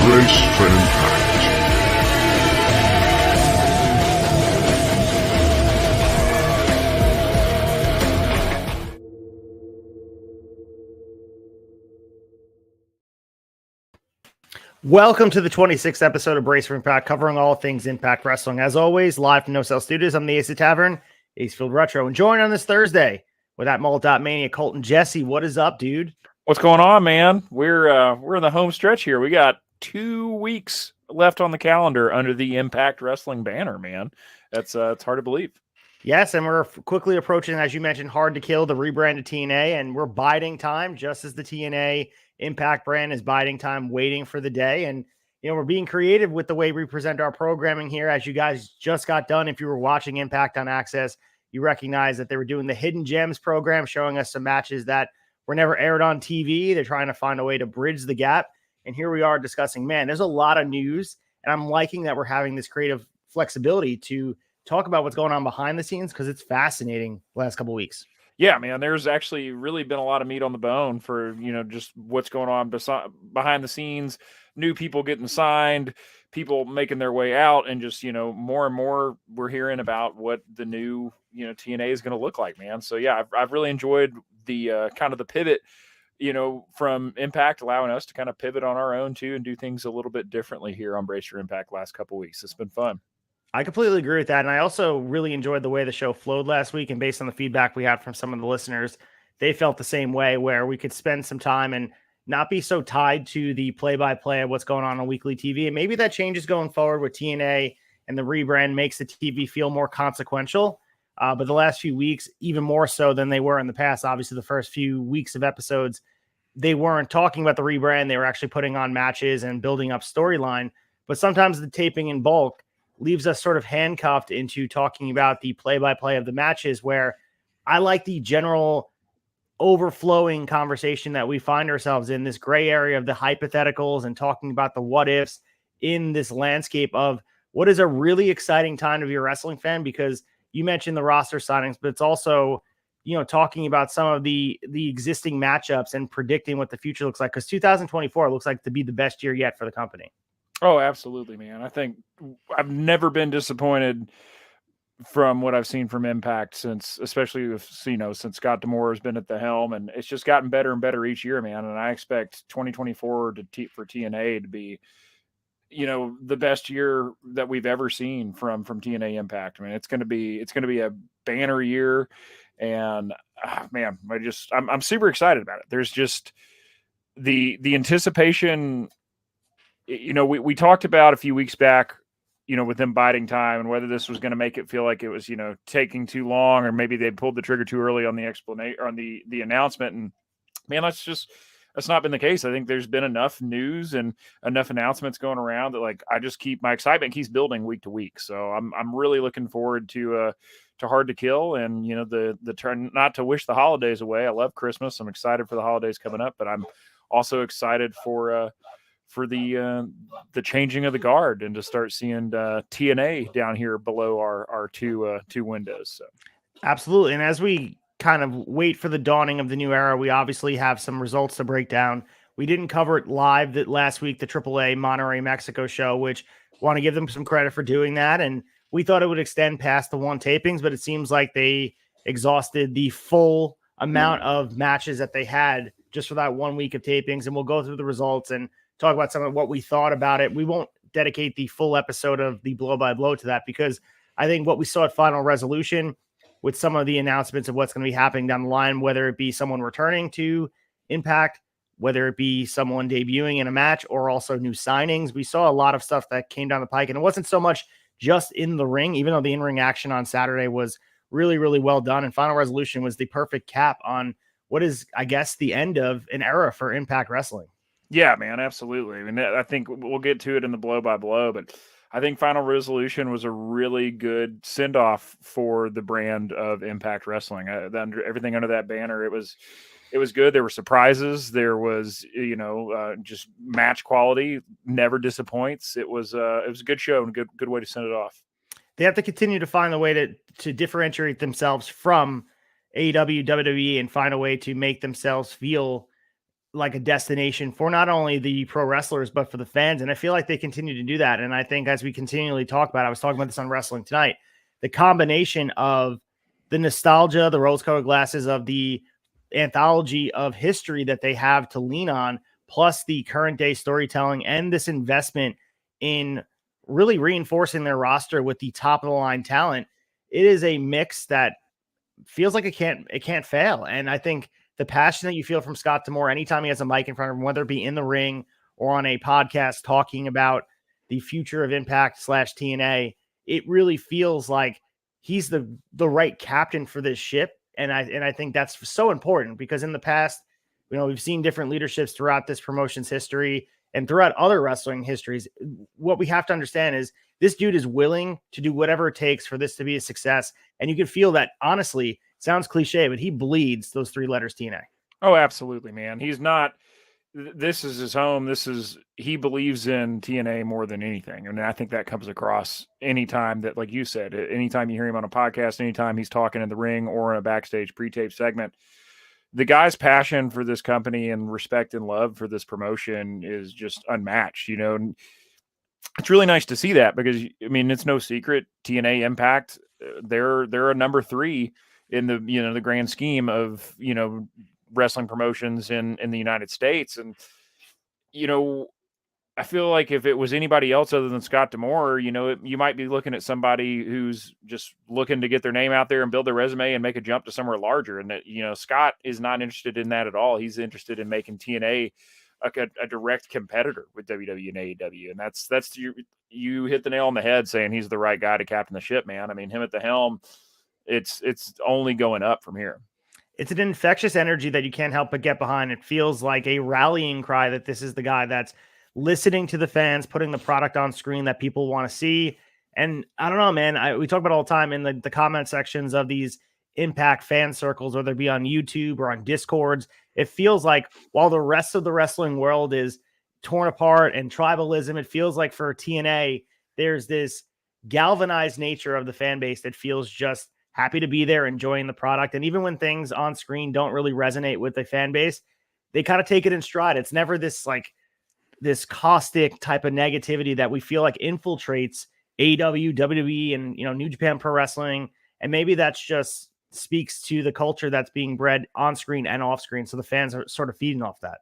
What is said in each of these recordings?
Trent 7. Welcome to the 26th episode of Brace for Impact, covering all things Impact Wrestling. As always, live from No Cell Studios, I'm the Ace of Tavern, Acefield Retro, and joined on this Thursday with that Mania Colton. Jesse, what is up, dude? What's going on, man? We're in the home stretch here. We got 2 weeks left on the calendar under the Impact Wrestling banner, man. That's it's hard to believe. Yes, and we're quickly approaching, as you mentioned, Hard to Kill, the rebrand to TNA, and we're biding time, just as the TNA Impact brand is biding time, waiting for the day. And, you know, we're being creative with the way we present our programming here. As you guys just got done, if you were watching Impact on Access, you recognize that they were doing the Hidden Gems program, showing us some matches that were never aired on TV. They're trying to find a way to bridge the gap. And here we are discussing, man, there's a lot of news, and I'm liking that we're having this creative flexibility to talk about what's going on behind the scenes, because it's fascinating the last couple of weeks. Yeah, man, there's actually really been a lot of meat on the bone for, you know, just what's going on behind the scenes, new people getting signed, people making their way out, and just, you know, more and more we're hearing about what the new, you know, TNA is going to look like, man. So yeah, I've really enjoyed the kind of the pivot, you know, from Impact, allowing us to kind of pivot on our own too and do things a little bit differently here on Brace Your Impact last couple of weeks. It's been fun. I completely agree with that. And I also really enjoyed the way the show flowed last week. And based on the feedback we had from some of the listeners, they felt the same way, where we could spend some time and not be so tied to the play-by-play of what's going on weekly TV. And maybe that changes going forward with TNA, and the rebrand makes the TV feel more consequential. But the last few weeks, even more so than they were in the past, obviously the first few weeks of episodes, they weren't talking about the rebrand. They were actually putting on matches and building up storyline. But sometimes the taping in bulk leaves us sort of handcuffed into talking about the play-by-play of the matches, where I like the general overflowing conversation that we find ourselves in, this gray area of the hypotheticals and talking about the what ifs in this landscape of what is a really exciting time to be a wrestling fan, because you mentioned the roster signings, but it's also, you know, talking about some of the existing matchups and predicting what the future looks like, because 2024 looks like to be the best year yet for the company. Oh, absolutely, man. I think I've never been disappointed from what I've seen from Impact since, especially with, you know, since Scott D'Amore has been at the helm, and it's just gotten better and better each year, man. And I expect 2024 for TNA to be, you know, the best year that we've ever seen from TNA Impact. I mean, it's going to be a banner year, and man, I'm super excited about it. There's just the anticipation. You know, we talked about a few weeks back, you know, with them biding time and whether this was going to make it feel like it was, you know, taking too long, or maybe they pulled the trigger too early on the explanation, on the announcement. And man, that's not been the case. I think there's been enough news and enough announcements going around that, like, my excitement keeps building week to week. So I'm really looking forward to Hard to Kill, and, you know, the turn, not to wish the holidays away. I love Christmas. I'm excited for the holidays coming up, but I'm also excited for the changing of the guard, and to start seeing TNA down here below our two windows. So. Absolutely. And as we kind of wait for the dawning of the new era, we obviously have some results to break down. We didn't cover it live last week, the AAA Monterrey, Mexico show, which want to give them some credit for doing that. And we thought it would extend past the one tapings, but it seems like they exhausted the full amount of matches that they had just for that 1 week of tapings. And we'll go through the results and talk about some of what we thought about it. We won't dedicate the full episode of the blow by blow to that, because I think what we saw at Final Resolution, with some of the announcements of what's going to be happening down the line, whether it be someone returning to Impact, whether it be someone debuting in a match, or also new signings, we saw a lot of stuff that came down the pike. And it wasn't so much just in the ring, even though the in-ring action on Saturday was really, really well done. And Final Resolution was the perfect cap on what is, I guess, the end of an era for Impact Wrestling. Yeah, man, absolutely. I mean, I think we'll get to it in the blow by blow, but I think Final Resolution was a really good send off for the brand of Impact Wrestling. Everything under that banner, it was good. There were surprises. There was, you know, just match quality never disappoints. It was a good show and a good way to send it off. They have to continue to find a way to differentiate themselves from AEW, WWE, and find a way to make themselves feel like a destination for not only the pro wrestlers, but for the fans. And I feel like they continue to do that. And I think as we continually talk about, I was talking about this on Wrestling Tonight, the combination of the nostalgia, the rose colored glasses of the anthology of history that they have to lean on, plus the current day storytelling and this investment in really reinforcing their roster with the top of the line talent. It is a mix that feels like it can't fail. And I think the passion that you feel from Scott D'Amore anytime he has a mic in front of him, whether it be in the ring or on a podcast talking about the future of Impact / TNA, it really feels like he's the right captain for this ship. And I think that's so important because in the past, we've seen different leaderships throughout this promotion's history and throughout other wrestling histories. What we have to understand is this dude is willing to do whatever it takes for this to be a success. And you can feel that, honestly, sounds cliche, but he bleeds those 3 letters TNA. Oh, absolutely, man. He's not, this is his home. He believes in TNA more than anything. And I think that comes across anytime that, like you said, anytime you hear him on a podcast, anytime he's talking in the ring or in a backstage pre-tape segment, the guy's passion for this company and respect and love for this promotion is just unmatched, and it's really nice to see that because, it's no secret TNA Impact, they're a number 3 in the, the grand scheme of, wrestling promotions in the United States. And, I feel like if it was anybody else other than Scott D'Amore, you might be looking at somebody who's just looking to get their name out there and build their resume and make a jump to somewhere larger. And that, Scott is not interested in that at all. He's interested in making TNA a direct competitor with WWE and AEW. And that's you hit the nail on the head saying he's the right guy to captain the ship, man. Him at the helm, it's only going up from here. It's an infectious energy that you can't help but get behind. It feels like a rallying cry that this is the guy that's listening to the fans, putting the product on screen that people want to see. And I don't know, man, we talk about it all the time in the comment sections of these Impact fan circles, whether it be on YouTube or on Discords. It feels like while the rest of the wrestling world is torn apart and tribalism, it feels like for TNA, there's this galvanized nature of the fan base that feels just happy to be there, enjoying the product. And even when things on screen don't really resonate with the fan base, they kind of take it in stride. It's never this caustic type of negativity that we feel like infiltrates AEW, WWE, and New Japan Pro Wrestling. And maybe that's just speaks to the culture that's being bred on screen and off screen. So the fans are sort of feeding off that.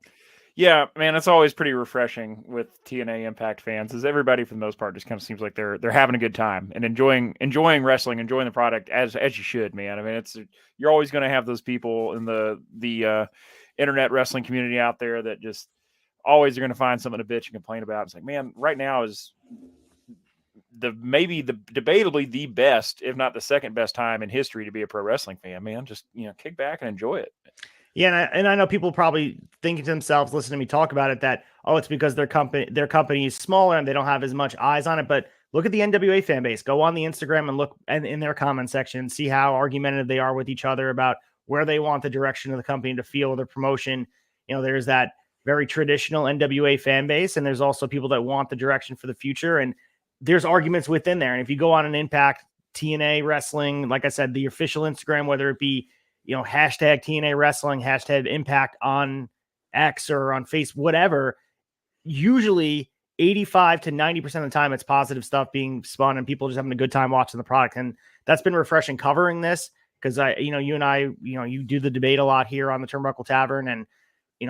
Yeah, man, it's always pretty refreshing with TNA Impact fans, is everybody for the most part just kind of seems like they're having a good time and enjoying wrestling, enjoying the product as you should, man. You're always going to have those people in the internet wrestling community out there that just always are going to find something to bitch and complain about. It's like, man, right now is debatably the best, if not the second best time in history to be a pro wrestling fan, man. Just, kick back and enjoy it. Yeah, and I know people probably thinking to themselves, listening to me talk about it, that, it's because their company is smaller and they don't have as much eyes on it. But look at the NWA fan base. Go on the Instagram and look in their comment section and see how argumentative they are with each other about where they want the direction of the company to feel, their promotion. There's that very traditional NWA fan base, and there's also people that want the direction for the future. And there's arguments within there. And if you go on an Impact TNA Wrestling, like I said, the official Instagram, whether it be hashtag TNA Wrestling, hashtag Impact on X or on Facebook, whatever, usually 85 to 90% of the time it's positive stuff being spun and people just having a good time watching the product. And that's been refreshing covering this because you and I, you do the debate a lot here on the Turnbuckle Tavern, and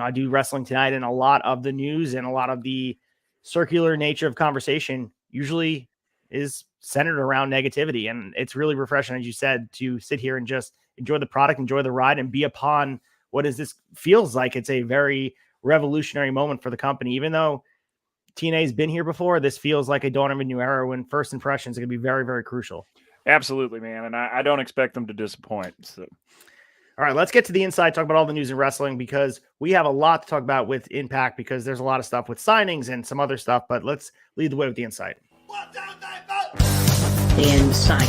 I do Wrestling Tonight, and a lot of the news and a lot of the circular nature of conversation usually is centered around negativity. And it's really refreshing, as you said, to sit here and just enjoy the product, enjoy the ride, and be upon what is this feels like it's a very revolutionary moment for the company. Even though TNA has been here before, this feels like a dawn of a new era when first impressions are going to be very, very crucial. Absolutely, man. And I don't expect them to disappoint. So. All right, let's get to the inside, talk about all the news in wrestling, because we have a lot to talk about with Impact, because there's a lot of stuff with signings and some other stuff, but let's lead the way with the insight. The insight.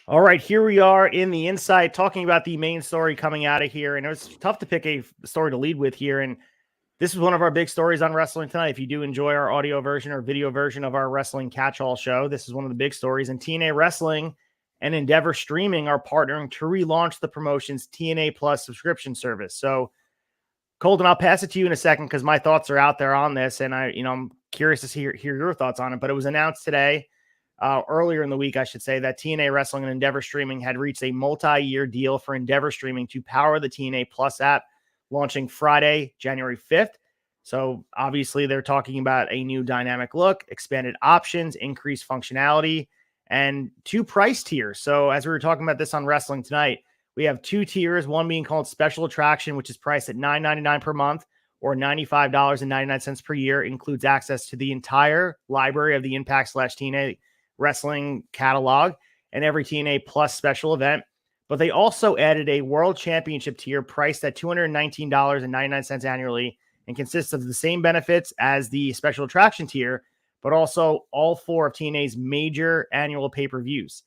All right, here we are in the inside talking about the main story coming out of here. And it was tough to pick a story to lead with here. And this is one of our big stories on Wrestling Tonight. If you do enjoy our audio version or video version of our wrestling catch-all show, this is one of the big stories in TNA Wrestling. and Endeavor Streaming are partnering to relaunch the promotion's TNA Plus subscription service. So, Colton, I'll pass it to you in a second because my thoughts are out there on this, and I'm curious to hear your thoughts on it. But it was announced today, earlier in the week, I should say, that TNA Wrestling and Endeavor Streaming had reached a multi-year deal for Endeavor Streaming to power the TNA Plus app, launching Friday, January 5th. So obviously they're talking about a new dynamic look, expanded options, increased functionality, and 2 price tiers. So as we were talking about this on Wrestling Tonight, we have 2 tiers, one being called Special Attraction, which is priced at $9.99 per month or $95.99 per year, includes access to the entire library of the Impact/TNA Wrestling catalog and every TNA Plus special event. But they also added a World Championship tier priced at $219.99 annually and consists of the same benefits as the Special Attraction tier, but also all 4 of TNA's major annual pay-per-views.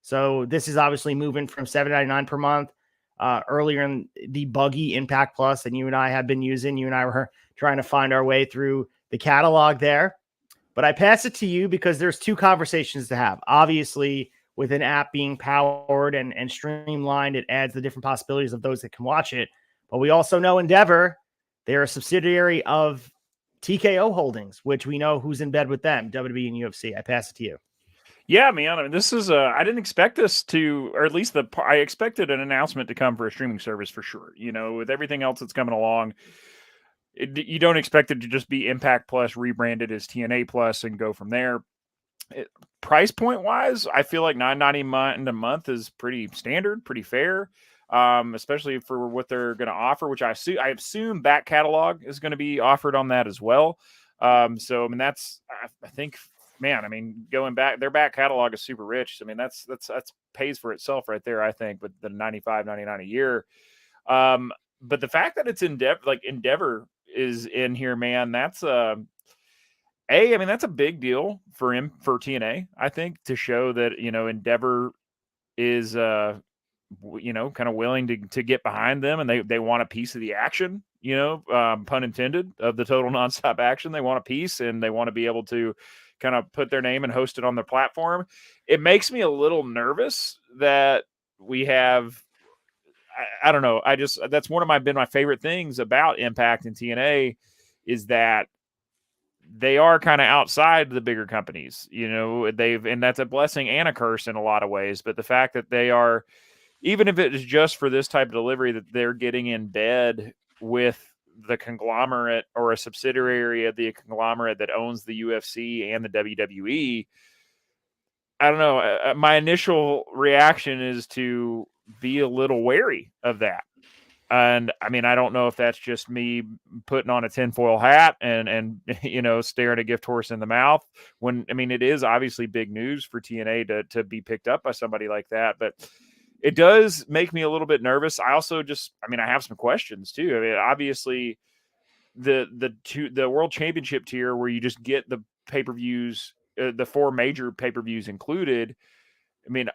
So this is obviously moving from $7.99 per month. Earlier in the buggy Impact Plus that you and I have been using, you and I were trying to find our way through the catalog there. But I pass it to you because there's 2 conversations to have. Obviously, with an app being powered and streamlined, it adds the different possibilities of those that can watch it. But we also know Endeavor, they're a subsidiary of TKO Holdings, which we know who's in bed with them, WWE and UFC. I pass it to you. Yeah, man. I mean, this is I didn't expect this to, or at least I expected an announcement to come for a streaming service for sure. With everything else that's coming along, you don't expect it to just be Impact Plus rebranded as TNA Plus and go from there. Price point wise, I feel like $9.99 a month is pretty standard, pretty fair, especially for what they're going to offer, which I assume back catalog is going to be offered on that as well. So I mean, I think. Man, I mean, going back, their back catalog is super rich. I mean, that's pays for itself right there, I think, with the $95.99 a year. But the fact that it's Endeavor is in here, man, that's I mean, that's a big deal for TNA, I think, to show that, Endeavor is kind of willing to get behind them, and they want a piece of the action, pun intended, of the total nonstop action. They want a piece, and they want to be able to kind of put their name and host it on their platform. It makes me a little nervous that we have, I don't know. That's been my favorite things about Impact and TNA is that they are kind of outside the bigger companies, and that's a blessing and a curse in a lot of ways. But the fact that they are, even if it is just for this type of delivery, that they're getting in bed with the conglomerate or a subsidiary of the conglomerate that owns the UFC and the WWE. I don't know. My initial reaction is to be a little wary of that. And I mean, I don't know if that's just me putting on a tinfoil hat and staring a gift horse in the mouth when, I mean, it is obviously big news for TNA to be picked up by somebody like that, but it does make me a little bit nervous. I also I have some questions too. I mean, obviously the World Championship tier where you just get the pay-per-views, the 4 major pay-per-views included. I mean,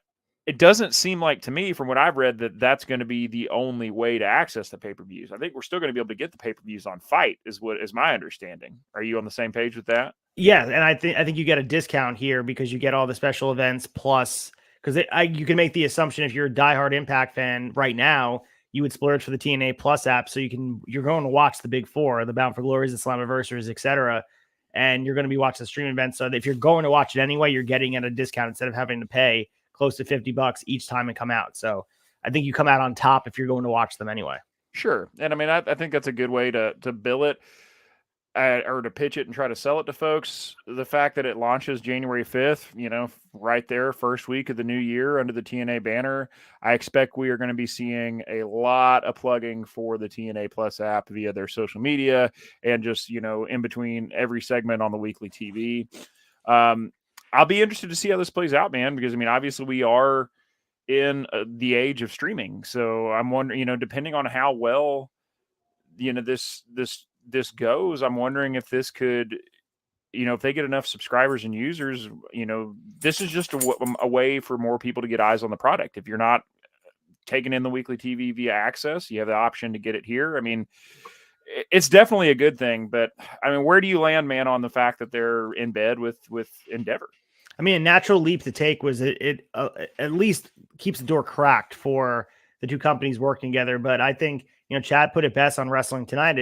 it doesn't seem like to me from what I've read that that's going to be the only way to access the pay-per-views. I think we're still going to be able to get the pay-per-views on Fight is my understanding. Are you on the same page with that? Yeah. And I think you get a discount here because you get all the special events plus, because you can make the assumption if you're a diehard Impact fan right now, you would splurge for the TNA Plus app, so you're going to watch the big 4, the Bound for Glories, the Slammiversaries, etc., and you're going to be watching the streaming event. So if you're going to watch it anyway, you're getting at a discount instead of having to pay close to $50 each time it come out. So I think you come out on top if you're going to watch them anyway. Sure, and I mean I think that's a good way to bill it. Or to pitch it and try to sell it to folks. The fact that it launches January 5th, right there, first week of the new year under the TNA banner, I expect we are going to be seeing a lot of plugging for the TNA Plus app via their social media and just, in between every segment on the weekly TV. I'll be interested to see how this plays out, man, because, I mean, obviously we are in the age of streaming. So I'm wondering, depending on how well, this goes, I'm wondering if this could, if they get enough subscribers and users, this is just a way for more people to get eyes on the product. If you're not taking in the weekly TV via access, you have the option to get it here. I mean, it's definitely a good thing, but I mean, where do you land, man, on the fact that they're in bed with Endeavor? I mean, a natural leap to take was it at least keeps the door cracked for the two companies working together. But I think, Chad put it best on Wrestling Tonight.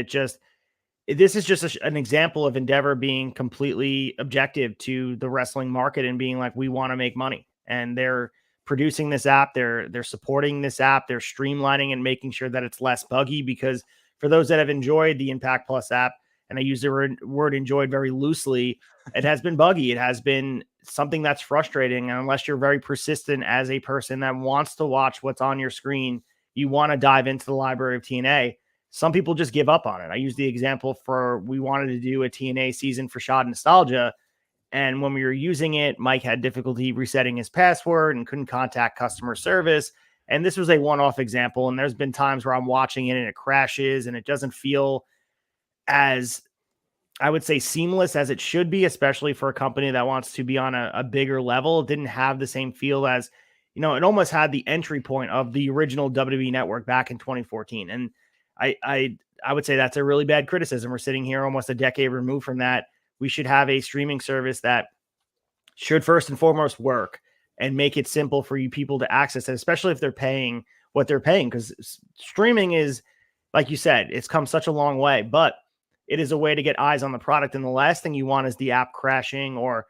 This is just an example of Endeavor being completely objective to the wrestling market and being like, we want to make money. And they're producing this app. They're supporting this app. They're streamlining and making sure that it's less buggy, because for those that have enjoyed the Impact Plus app, and I use the word enjoyed very loosely, it has been buggy. It has been something that's frustrating. And unless you're very persistent as a person that wants to watch what's on your screen, you want to dive into the library of TNA. Some people just give up on it. I use the example for, we wanted to do a TNA season for Shot Nostalgia. And when we were using it, Mike had difficulty resetting his password and couldn't contact customer service. And this was a one-off example. And there's been times where I'm watching it and it crashes and it doesn't feel as, I would say, seamless as it should be, especially for a company that wants to be on a bigger level. It didn't have the same feel as, it almost had the entry point of the original WWE Network back in 2014. And I would say that's a really bad criticism. We're sitting here almost a decade removed from that. We should have a streaming service that should first and foremost work and make it simple for you people to access it, especially if they're paying what they're paying. Because streaming is, like you said, it's come such a long way, but it is a way to get eyes on the product. And the last thing you want is the app crashing, or,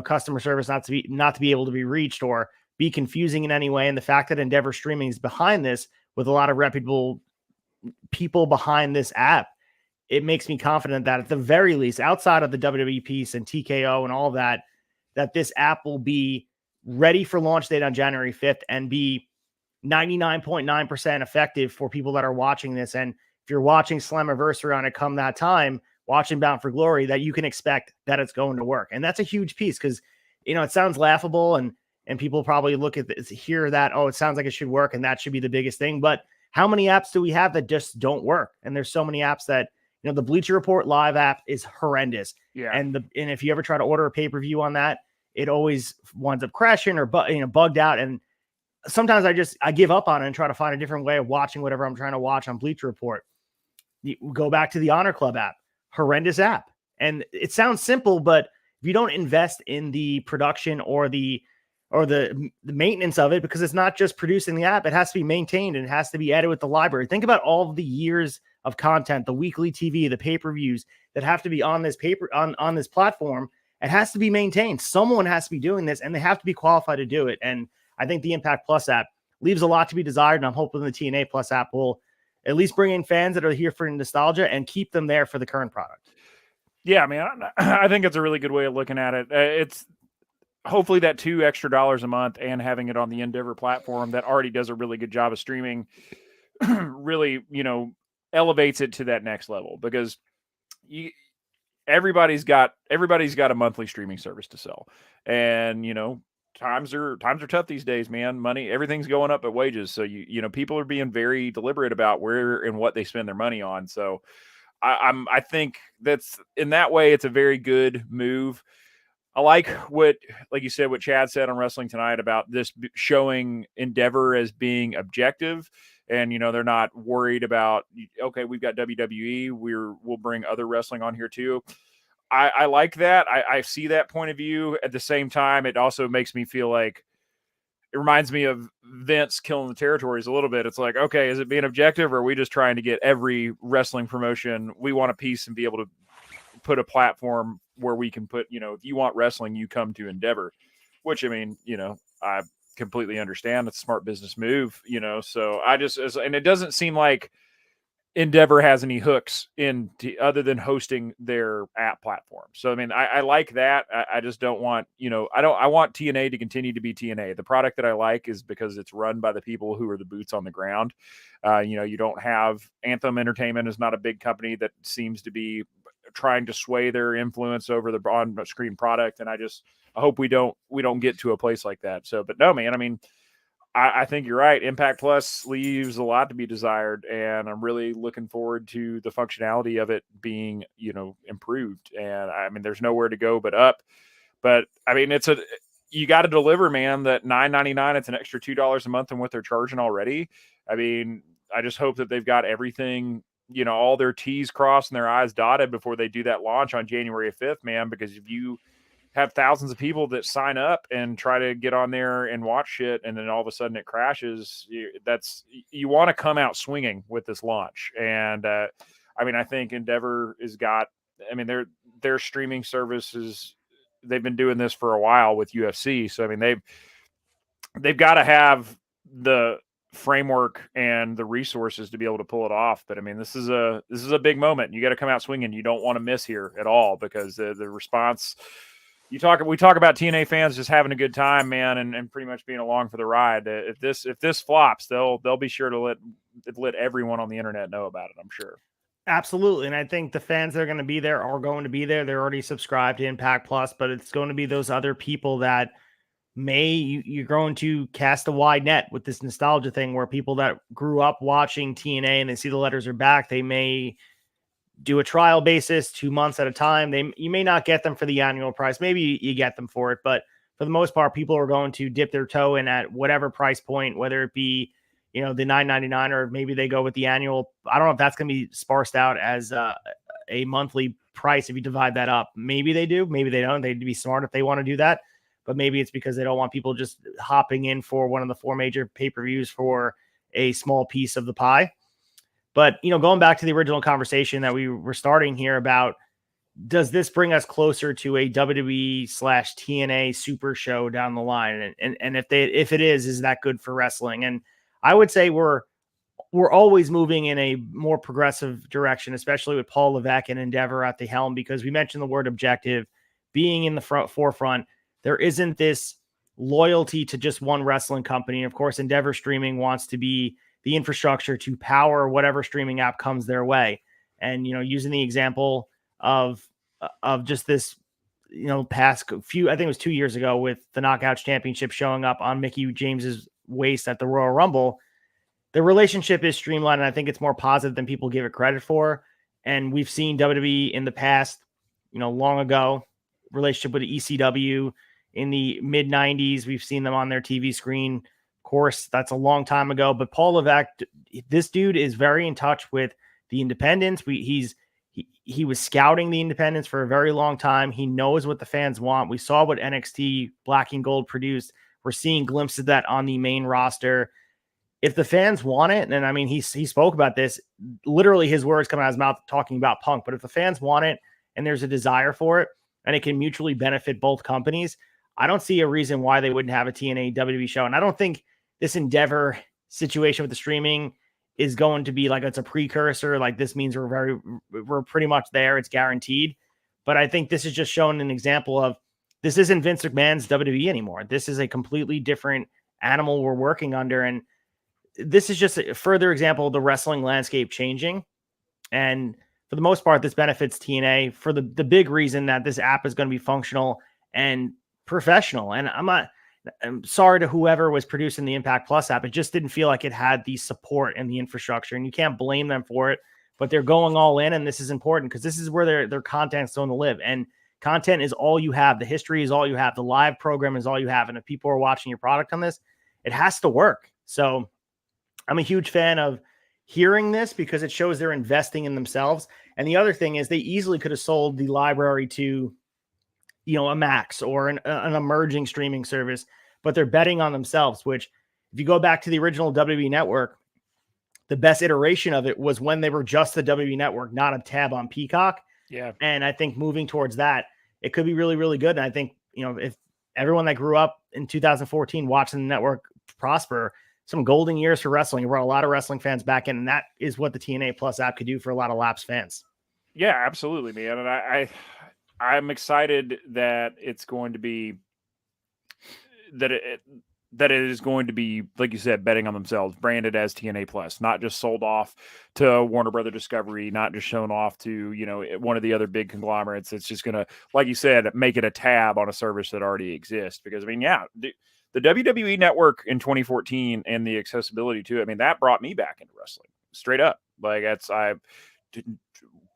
customer service not to be able to be reached, or be confusing in any way. And the fact that Endeavor Streaming is behind this with a lot of reputable people behind this app, it makes me confident that at the very least, outside of the WWE piece and TKO and all of that, that this app will be ready for launch date on January 5th and be 99.9% effective for people that are watching this. And if you're watching Slammiversary on it come that time, watching Bound for Glory, that you can expect that it's going to work. And that's a huge piece, because, it sounds laughable, and people probably look at this, hear that, oh, it sounds like it should work, and that should be the biggest thing. But how many apps do we have that just don't work? And there's so many apps that, the Bleacher Report Live app is horrendous. Yeah. And if you ever try to order a pay-per-view on that, it always winds up crashing or bugged out. And sometimes I give up on it and try to find a different way of watching whatever I'm trying to watch on Bleacher Report. You go back to the Honor Club app, horrendous app. And it sounds simple, but if you don't invest in the production or the maintenance of it, because it's not just producing the app, it has to be maintained and it has to be added with the library. Think about all of the years of content, the weekly TV, the pay-per-views that have to be on this on this platform. It has to be maintained. Someone has to be doing this, and they have to be qualified to do it. And I think the Impact Plus app leaves a lot to be desired, and I'm hoping the TNA Plus app will at least bring in fans that are here for nostalgia and keep them there for the current product. Yeah, man, I think it's a really good way of looking at it. It's hopefully that $2 extra a month and having it on the Endeavor platform that already does a really good job of streaming really, elevates it to that next level, because everybody's got a monthly streaming service to sell. And, times are tough these days, man. Money, everything's going up at wages. So people are being very deliberate about where and what they spend their money on. So I think that's, in that way, it's a very good move. I like like you said, what Chad said on Wrestling Tonight about this showing Endeavor as being objective. And, they're not worried about, okay, we've got WWE, we'll bring other wrestling on here too. I like that. I see that point of view. At the same time, it also makes me feel like, it reminds me of Vince killing the territories a little bit. It's like, okay, is it being objective, or are we just trying to get every wrestling promotion? We want a piece and be able to put a platform where we can put, if you want wrestling, you come to Endeavor, which, I mean, I completely understand. It's a smart business move, so and it doesn't seem like Endeavor has any hooks other than hosting their app platform. So, I mean, I like that. I just don't want, I want TNA to continue to be TNA. The product that I like is because it's run by the people who are the boots on the ground. You don't have Anthem Entertainment is not a big company that seems to be trying to sway their influence over the on-screen product. And I hope we don't get to a place like that. So, but no, man, I mean, I think you're right. Impact Plus leaves a lot to be desired, and I'm really looking forward to the functionality of it being, improved. And I mean, there's nowhere to go but up. But I mean, you got to deliver, man. That $9.99, it's an extra $2 a month than what they're charging already. I mean, I just hope that they've got everything, all their T's crossed and their I's dotted before they do that launch on January 5th, man. Because if you have thousands of people that sign up and try to get on there and watch shit, and then all of a sudden it crashes. You want to come out swinging with this launch. And I mean, I think Endeavor has got, I mean, their streaming services, they've been doing this for a while with UFC. So I mean, they've got to have the framework and the resources to be able to pull it off. But I mean, this is a big moment. You got to come out swinging. You don't want to miss here at all, because the response, we talk about TNA fans just having a good time, man, and pretty much being along for the ride. If this flops, they'll be sure to let everyone on the internet know about it, I'm sure. Absolutely. And I think the fans that are going to be there are going to be there. They're already subscribed to Impact Plus, but it's going to be those other people that you're going to cast a wide net with this nostalgia thing, where people that grew up watching TNA and they see the letters are back, they may do a trial basis 2 months at a time. You may not get them for the annual price. Maybe you get them for it, but for the most part, people are going to dip their toe in at whatever price point, whether it be, the $9.99, or maybe they go with the annual. I don't know if that's going to be sparsed out as a monthly price if you divide that up. Maybe they do, maybe they don't. They'd be smart if they want to do that, but maybe it's because they don't want people just hopping in for one of the 4 major pay-per-views for a small piece of the pie. But, going back to the original conversation that we were starting here about, does this bring us closer to a WWE/TNA super show down the line? And if it is that good for wrestling? And I would say we're always moving in a more progressive direction, especially with Paul Levesque and Endeavor at the helm, because we mentioned the word objective being in the forefront. There isn't this loyalty to just one wrestling company. Of course, Endeavor Streaming wants to be the infrastructure to power whatever streaming app comes their way. And, using the example of just this, past few, I think it was 2 years ago, with the Knockouts Championship showing up on Mickie James's waist at the Royal Rumble, the relationship is streamlined, and I think it's more positive than people give it credit for. And we've seen WWE in the past, long ago, relationship with ECW in the mid 90s. We've seen them on their TV screen. Of course, that's a long time ago, but Paul Levesque, this dude is very in touch with the independents. He was scouting the independents for a very long time. He knows what the fans want. We saw what NXT Black and Gold produced. We're seeing glimpses of that on the main roster. If the fans want it, and I mean, he spoke about this, literally his words coming out of his mouth talking about Punk, but if the fans want it and there's a desire for it and it can mutually benefit both companies, I don't see a reason why they wouldn't have a TNA WWE show. And I don't think this Endeavor situation with the streaming is going to be like it's a precursor. Like, this means we're pretty much there. It's guaranteed. But I think this is just showing an example of, this isn't Vince McMahon's WWE anymore. This is a completely different animal we're working under. And this is just a further example of the wrestling landscape changing. And for the most part, this benefits TNA for the big reason that this app is going to be functional and professional. And I'm sorry to whoever was producing the Impact Plus app. It just didn't feel like it had the support and the infrastructure, and you can't blame them for it, but they're going all in. And this is important because this is where their content's going to live. And content is all you have. The history is all you have. The live program is all you have. And if people are watching your product on this, it has to work. So I'm a huge fan of hearing this because it shows they're investing in themselves. And the other thing is, they easily could have sold the library to, a Max or an emerging streaming service, but they're betting on themselves, which, if you go back to the original WWE Network, the best iteration of it was when they were just the WWE Network, not a tab on Peacock. Yeah. And I think moving towards that, it could be really, really good. And I think, if everyone that grew up in 2014 watching the network prosper, some golden years for wrestling. It brought a lot of wrestling fans back in, and that is what the TNA Plus app could do for a lot of lapsed fans. Yeah, absolutely, man. And I'm excited that it's going to be that it is going to be, like you said, betting on themselves, branded as TNA Plus, not just sold off to Warner Brother Discovery, not just shown off to, one of the other big conglomerates. It's just going to, like you said, make it a tab on a service that already exists. Because, I mean, yeah, the WWE Network in 2014 and the accessibility to it, I mean, that brought me back into wrestling straight up. Like, I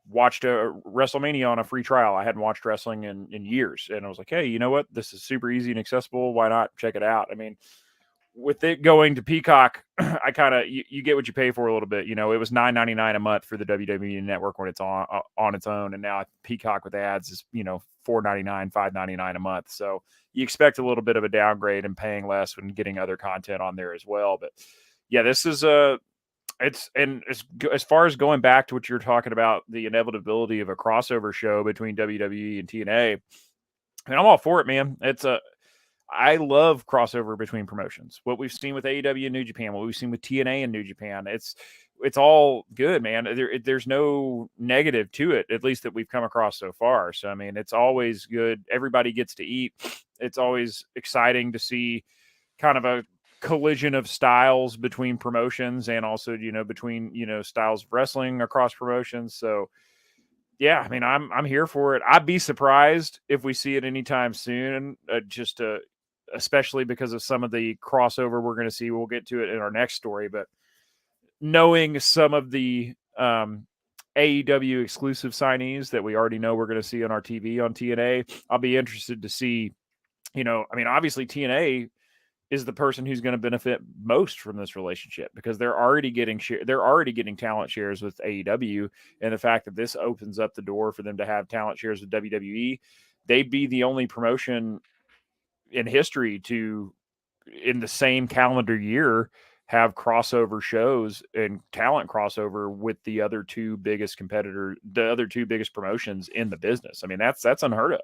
watched a WrestleMania on a free trial. I hadn't watched wrestling in years. And I was like, hey, you know what? This is super easy and accessible. Why not check it out? I mean, with it going to Peacock, I kind of you get what you pay for a little bit. You know, it was $9.99 a month for the WWE Network when it's on its own, and now Peacock with ads is $4.99, $5.99 a month. So you expect a little bit of a downgrade and paying less when getting other content on there as well. But yeah, this is as far as going back to what you're talking about, the inevitability of a crossover show between WWE and TNA, and I'm all for it, man. I love crossover between promotions. What we've seen with AEW and New Japan, what we've seen with TNA and New Japan, it's all good, man. There's no negative to it, at least that we've come across so far. So, I mean, it's always good. Everybody gets to eat. It's always exciting to see kind of a collision of styles between promotions and also, between, styles of wrestling across promotions. So, yeah, I mean, I'm here for it. I'd be surprised if we see it anytime soon, especially because of some of the crossover we're going to see. We'll get to it in our next story, but knowing some of the AEW exclusive signees that we already know we're going to see on our TV on TNA, I'll be interested to see, obviously TNA is the person who's going to benefit most from this relationship because they're already getting talent shares with AEW, and the fact that this opens up the door for them to have talent shares with WWE, they'd be the only promotion in history to, in the same calendar year, have crossover shows and talent crossover with the other two biggest promotions in the business. I mean, that's unheard of.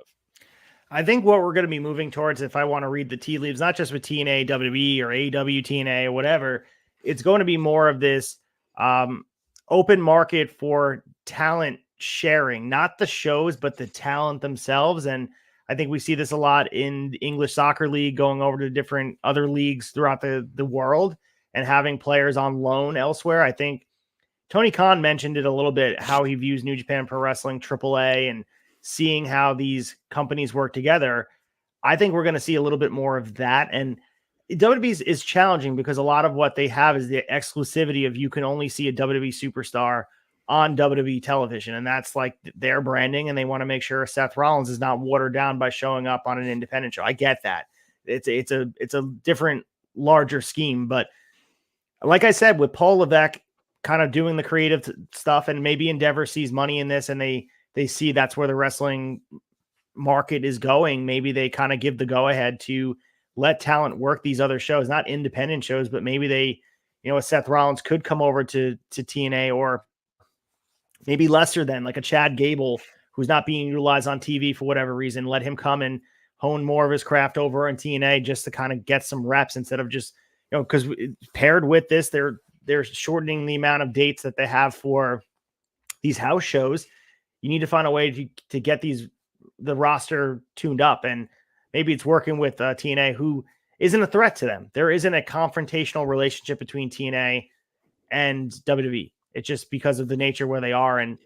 I think what we're going to be moving towards, if I want to read the tea leaves, not just with TNA, WWE, or AEW, TNA, or whatever, it's going to be more of this open market for talent sharing, not the shows, but the talent themselves. And I think we see this a lot in the English Soccer League, going over to different other leagues throughout the world and having players on loan elsewhere. I think Tony Khan mentioned it a little bit, how he views New Japan Pro Wrestling, AAA, and seeing how these companies work together. I think we're going to see a little bit more of that. And WWE is challenging because a lot of what they have is the exclusivity of you can only see a WWE superstar on WWE television. And that's like their branding. And they want to make sure Seth Rollins is not watered down by showing up on an independent show. I get that. It's a different, larger scheme. But like I said, with Paul Levesque kind of doing the creative stuff, and maybe Endeavor sees money in this and they see that's where the wrestling market is going. Maybe they kind of give the go ahead to let talent work these other shows, not independent shows, but maybe they, a Seth Rollins could come over to TNA, or maybe lesser than like a Chad Gable, who's not being utilized on TV for whatever reason. Let him come and hone more of his craft over in TNA just to kind of get some reps instead of just, because paired with this, they're shortening the amount of dates that they have for these house shows. You need to find a way to get the roster tuned up, and maybe it's working with TNA, who isn't a threat to them. There isn't a confrontational relationship between TNA and WWE. It's just because of the nature where they are, and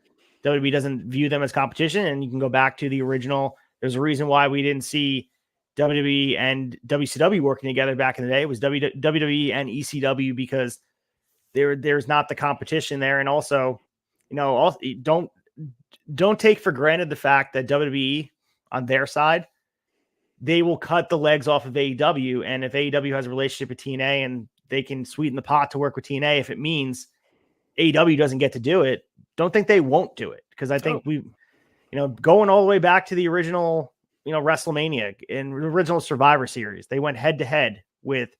WWE doesn't view them as competition. And you can go back to the original. There's a reason why we didn't see WWE and WCW working together back in the day. It was WWE and ECW because there's not the competition there. And also, don't take for granted the fact that WWE on their side, they will cut the legs off of AEW. And if AEW has a relationship with TNA and they can sweeten the pot to work with TNA, if it means AEW doesn't get to do it, don't think they won't do it. Because I think going all the way back to the original, WrestleMania and original Survivor Series, they went head to head with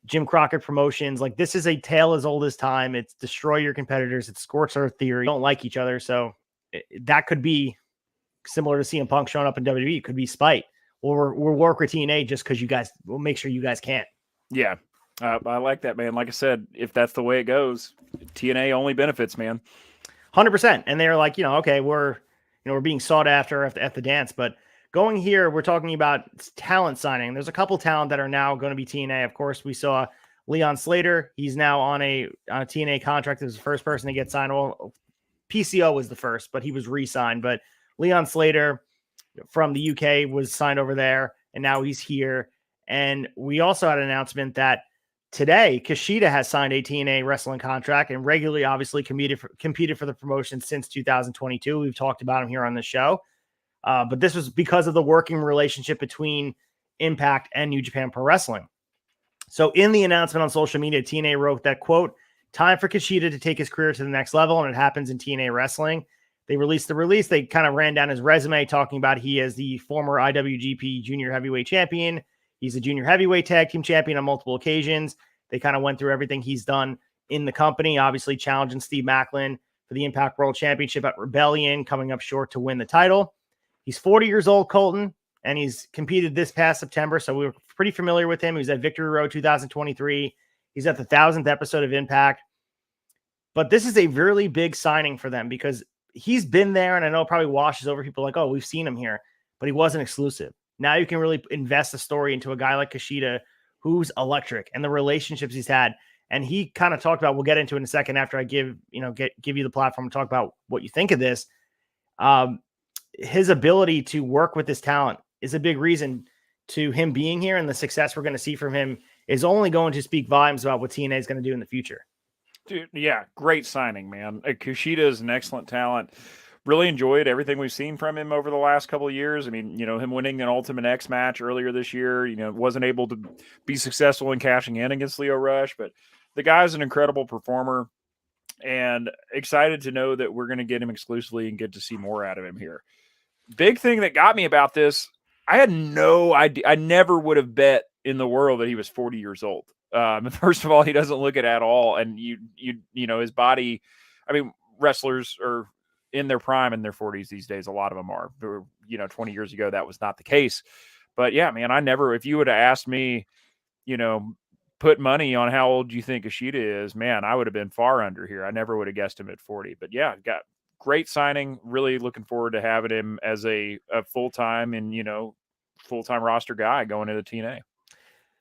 Jim Crockett Promotions. Like, this is a tale as old as time. It's destroy your competitors. It's scorched earth theory. Don't like each other. So that could be similar to CM Punk showing up in WWE. It could be spite. We'll work with TNA just because we'll make sure you guys can't. Yeah. I like that, man. Like I said, if that's the way it goes, TNA only benefits, man. 100%. And they're like, okay, we're being sought after at the dance, but going here, we're talking about talent signing. There's a couple talent that are now going to be TNA. Of course, we saw Leon Slater. He's now on a TNA contract. He was the first person to get signed. Well, PCO was the first, but he was re-signed. But Leon Slater from the UK was signed over there, and now he's here. And we also had an announcement that today, Kushida has signed a TNA wrestling contract and regularly, obviously, competed for the promotion since 2022. We've talked about him here on the show. But this was because of the working relationship between Impact and New Japan Pro Wrestling. So in the announcement on social media, TNA wrote that, quote, time for Kushida to take his career to the next level, and it happens in TNA wrestling. They released the release. They kind of ran down his resume, talking about he is the former IWGP Junior Heavyweight Champion. He's a Junior Heavyweight Tag Team Champion on multiple occasions. They kind of went through everything he's done in the company, obviously challenging Steve Maclin for the Impact World Championship at Rebellion, coming up short to win the title. He's 40 years old, Colton, and he's competed this past September, so we were pretty familiar with him. He was at Victory Road 2023. He's at the 1,000th episode of Impact. But this is a really big signing for them because he's been there, and I know it probably washes over people like, oh, we've seen him here, but he wasn't exclusive. Now you can really invest the story into a guy like Kushida who's electric and the relationships he's had. And he kind of talked about, we'll get into it in a second after I give you the platform to talk about what you think of this. His ability to work with this talent is a big reason to him being here, and the success we're going to see from him is only going to speak volumes about what TNA is going to do in the future. Dude, yeah, great signing, man. Kushida is an excellent talent. Really enjoyed everything we've seen from him over the last couple of years. I mean, him winning an Ultimate X match earlier this year, wasn't able to be successful in cashing in against Leo Rush, but the guy's an incredible performer, and excited to know that we're going to get him exclusively and get to see more out of him here. Big thing that got me about this, I had no idea. I never would have bet in the world that he was 40 years old. First of all, he doesn't look it at all. And his body, I mean, wrestlers are in their prime in their 40s these days. A lot of them are, 20 years ago, that was not the case. But yeah, man, if you would have asked me, put money on how old you think Kushida is, man, I would have been far under here. I never would have guessed him at 40, but yeah, got great signing. Really looking forward to having him as a full-time and, full-time roster guy going into TNA.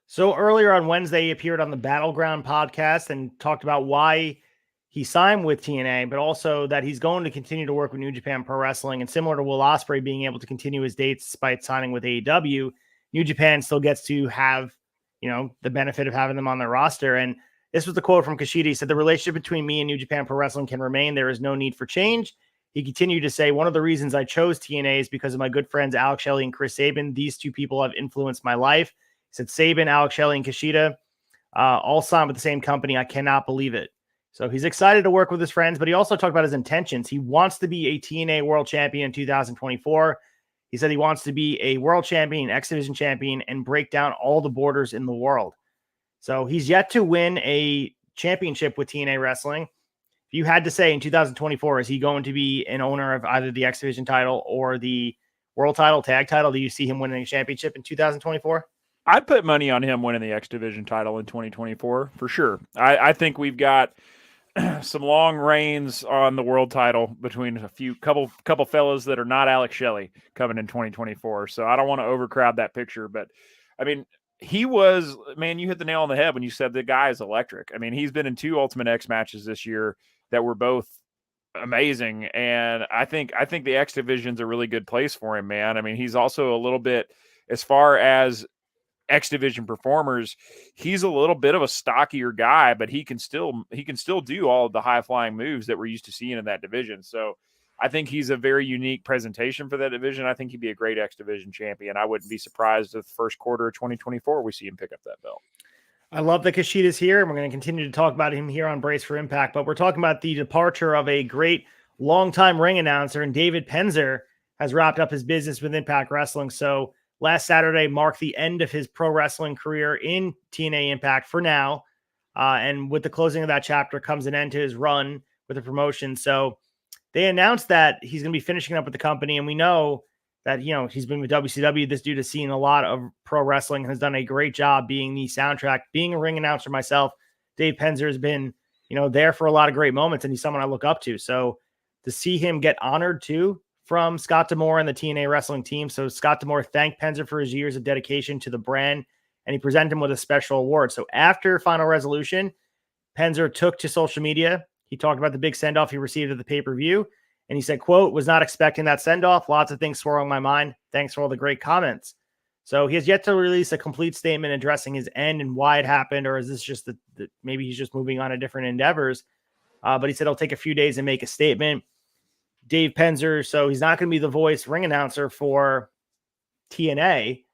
So earlier on Wednesday, he appeared on the Battleground podcast and talked about why he signed with TNA, but also that he's going to continue to work with New Japan Pro Wrestling. And similar to Will Ospreay being able to continue his dates despite signing with AEW, New Japan still gets to have, the benefit of having them on their roster. And this was the quote from Kushida. He said, the relationship between me and New Japan Pro Wrestling can remain. There is no need for change. He continued to say, one of the reasons I chose TNA is because of my good friends, Alex Shelley and Chris Sabin. These two people have influenced my life. He said, Sabin, Alex Shelley, and Kushida all signed with the same company. I cannot believe it. So he's excited to work with his friends, but he also talked about his intentions. He wants to be a TNA World Champion in 2024. He said he wants to be a World Champion, X Division Champion, and break down all the borders in the world. So he's yet to win a championship with TNA Wrestling. If you had to say in 2024, is he going to be an owner of either the X Division title or the World title, tag title? Do you see him winning a championship in 2024? I'd put money on him winning the X Division title in 2024 for sure. I think we've got some long reigns on the world title between a couple fellas that are not Alex Shelley coming in 2024. So I don't want to overcrowd that picture, but I mean, you hit the nail on the head when you said the guy is electric. I mean, he's been in 2 Ultimate X matches this year that were both amazing. And I think the X Division's a really good place for him, man. I mean, he's also a little bit, as far as X Division performers, he's a little bit of a stockier guy, but he can still do all of the high flying moves that we're used to seeing in that division. So I think he's a very unique presentation for that division. I think he'd be a great X Division champion. I wouldn't be surprised if the first quarter of 2024 we see him pick up that belt. I love that Kushida's here, and we're going to continue to talk about him here on Brace for Impact, but we're talking about the departure of a great longtime ring announcer, and David Penzer has wrapped up his business with Impact Wrestling. So last Saturday marked the end of his pro wrestling career in TNA Impact for now. And with the closing of that chapter comes an end to his run with the promotion. So they announced that he's going to be finishing up with the company. And we know that, he's been with WCW. This dude has seen a lot of pro wrestling and has done a great job being the soundtrack, being a ring announcer myself. Dave Penzer has been, there for a lot of great moments, and he's someone I look up to. So to see him get honored too from Scott D'Amore and the TNA wrestling team. So Scott D'Amore thanked Penzer for his years of dedication to the brand, and he presented him with a special award. So after Final Resolution, Penzer took to social media. He talked about the big send-off he received at the pay-per-view, and he said, quote, was not expecting that send-off. Lots of things swirling my mind. Thanks for all the great comments. So he has yet to release a complete statement addressing his end and why it happened, or is this just maybe he's just moving on to different endeavors. But he said he'll take a few days and make a statement. Dave Penzer, so he's not going to be the ring announcer for TNA.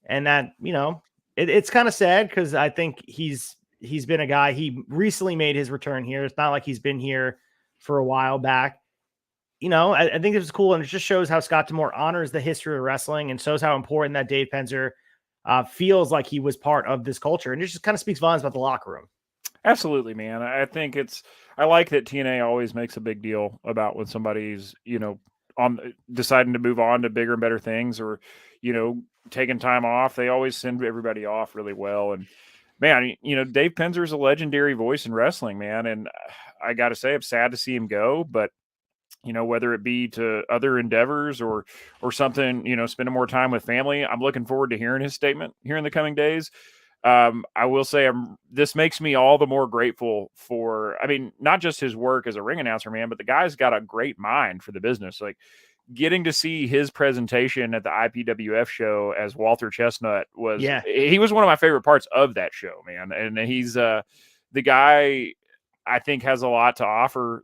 And that, It's kind of sad because I think he's been a guy. He recently made his return here. It's not like he's been here for a while back. I think this is cool, and it just shows how Scott D'Amore honors the history of wrestling and shows how important that Dave Penzer feels like he was part of this culture, and it just kind of speaks volumes about the locker room. Absolutely, man. I think I like that TNA always makes a big deal about when somebody's, on deciding to move on to bigger and better things, or, taking time off. They always send everybody off really well. And man, Dave Penzer is a legendary voice in wrestling, man. And I got to say, I'm sad to see him go, but whether it be to other endeavors or something, spending more time with family, I'm looking forward to hearing his statement here in the coming days. I will say this makes me all the more grateful for, not just his work as a ring announcer, man, but the guy's got a great mind for the business. Like getting to see his presentation at the IPWF show as Walter Chestnut he was one of my favorite parts of that show, man. And he's the guy I think has a lot to offer,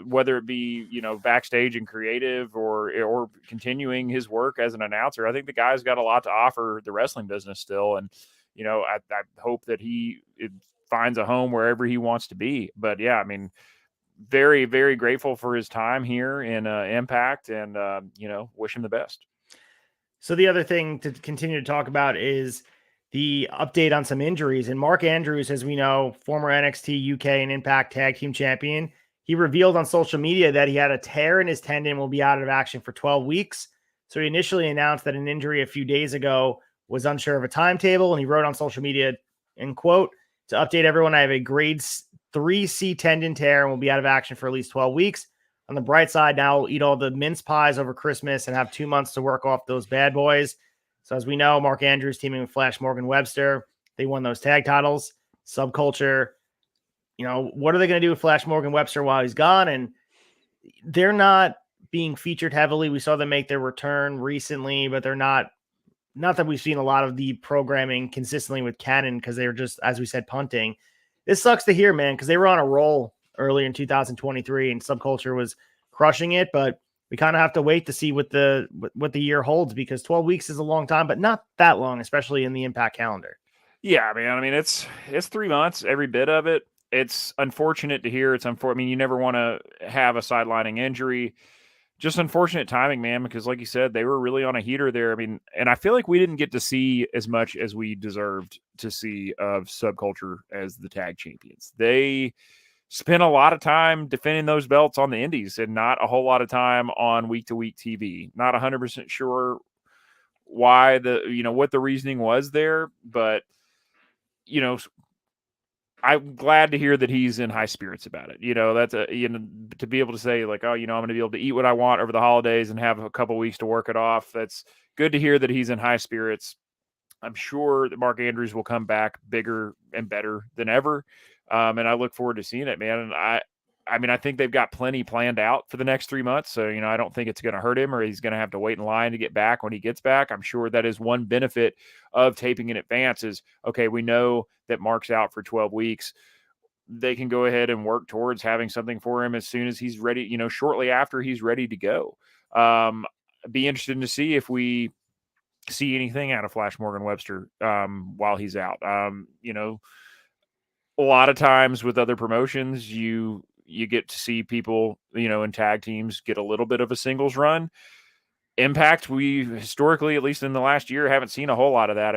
whether it be, backstage and creative or continuing his work as an announcer. I think the guy's got a lot to offer the wrestling business still. And, I hope that he finds a home wherever he wants to be. But yeah, very, very grateful for his time here in Impact, and, wish him the best. So the other thing to continue to talk about is the update on some injuries. And Mark Andrews, as we know, former NXT UK and Impact Tag Team Champion, he revealed on social media that he had a tear in his tendon, will be out of action for 12 weeks. So he initially announced that an injury a few days ago, was unsure of a timetable, and he wrote on social media, in quote, "To update everyone, I have a grade 3C tendon tear and will be out of action for at least 12 weeks. On the bright side, now I'll eat all the mince pies over Christmas and have 2 months to work off those bad boys." So as we know, Mark Andrews teaming with Flash Morgan Webster, they won those tag titles. Subculture, what are they going to do with Flash Morgan Webster while he's gone? And they're not being featured heavily. We saw them make their return recently, but they're not that we've seen a lot of the programming consistently with Canon, because they were just, as we said, punting. This sucks to hear, man, because they were on a roll early in 2023 and Subculture was crushing it, but we kind of have to wait to see what the year holds, because 12 weeks is a long time, but not that long, especially in the Impact calendar. Yeah, man. It's 3 months, every bit of it. It's unfortunate to hear. It's unfortunate. You never want to have a sidelining injury. Just unfortunate timing, man, because like you said, they were really on a heater there. And I feel like we didn't get to see as much as we deserved to see of Subculture as the tag champions. They spent a lot of time defending those belts on the indies and not a whole lot of time on week-to-week TV. Not 100% sure why what the reasoning was there, but I'm glad to hear that he's in high spirits about it. That's to be able to say like, oh, I'm going to be able to eat what I want over the holidays and have a couple weeks to work it off. That's good to hear that he's in high spirits. I'm sure that Mark Andrews will come back bigger and better than ever. And I look forward to seeing it, man. And I think they've got plenty planned out for the next 3 months. So, I don't think it's going to hurt him or he's going to have to wait in line to get back when he gets back. I'm sure that is one benefit of taping in advance is, okay, we know that Mark's out for 12 weeks. They can go ahead and work towards having something for him as soon as he's ready, shortly after he's ready to go. Be interested to see if we see anything out of Flash Morgan Webster while he's out. A lot of times with other promotions, you get to see people, in tag teams get a little bit of a singles run. Impact, we historically, at least in the last year, haven't seen a whole lot of that.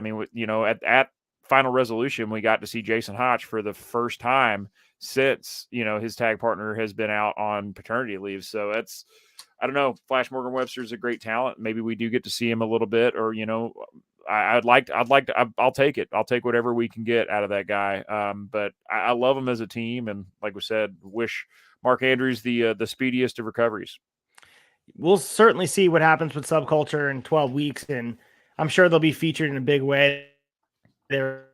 At Final Resolution, we got to see Jason Hotch for the first time since, his tag partner has been out on paternity leave. So I don't know. Flash Morgan Webster is a great talent. Maybe we do get to see him a little bit, or, I'll take it. I'll take whatever we can get out of that guy. But I love him as a team. And like we said, wish Mark Andrews the speediest of recoveries. We'll certainly see what happens with Subculture in 12 weeks. And I'm sure they'll be featured in a big way. They're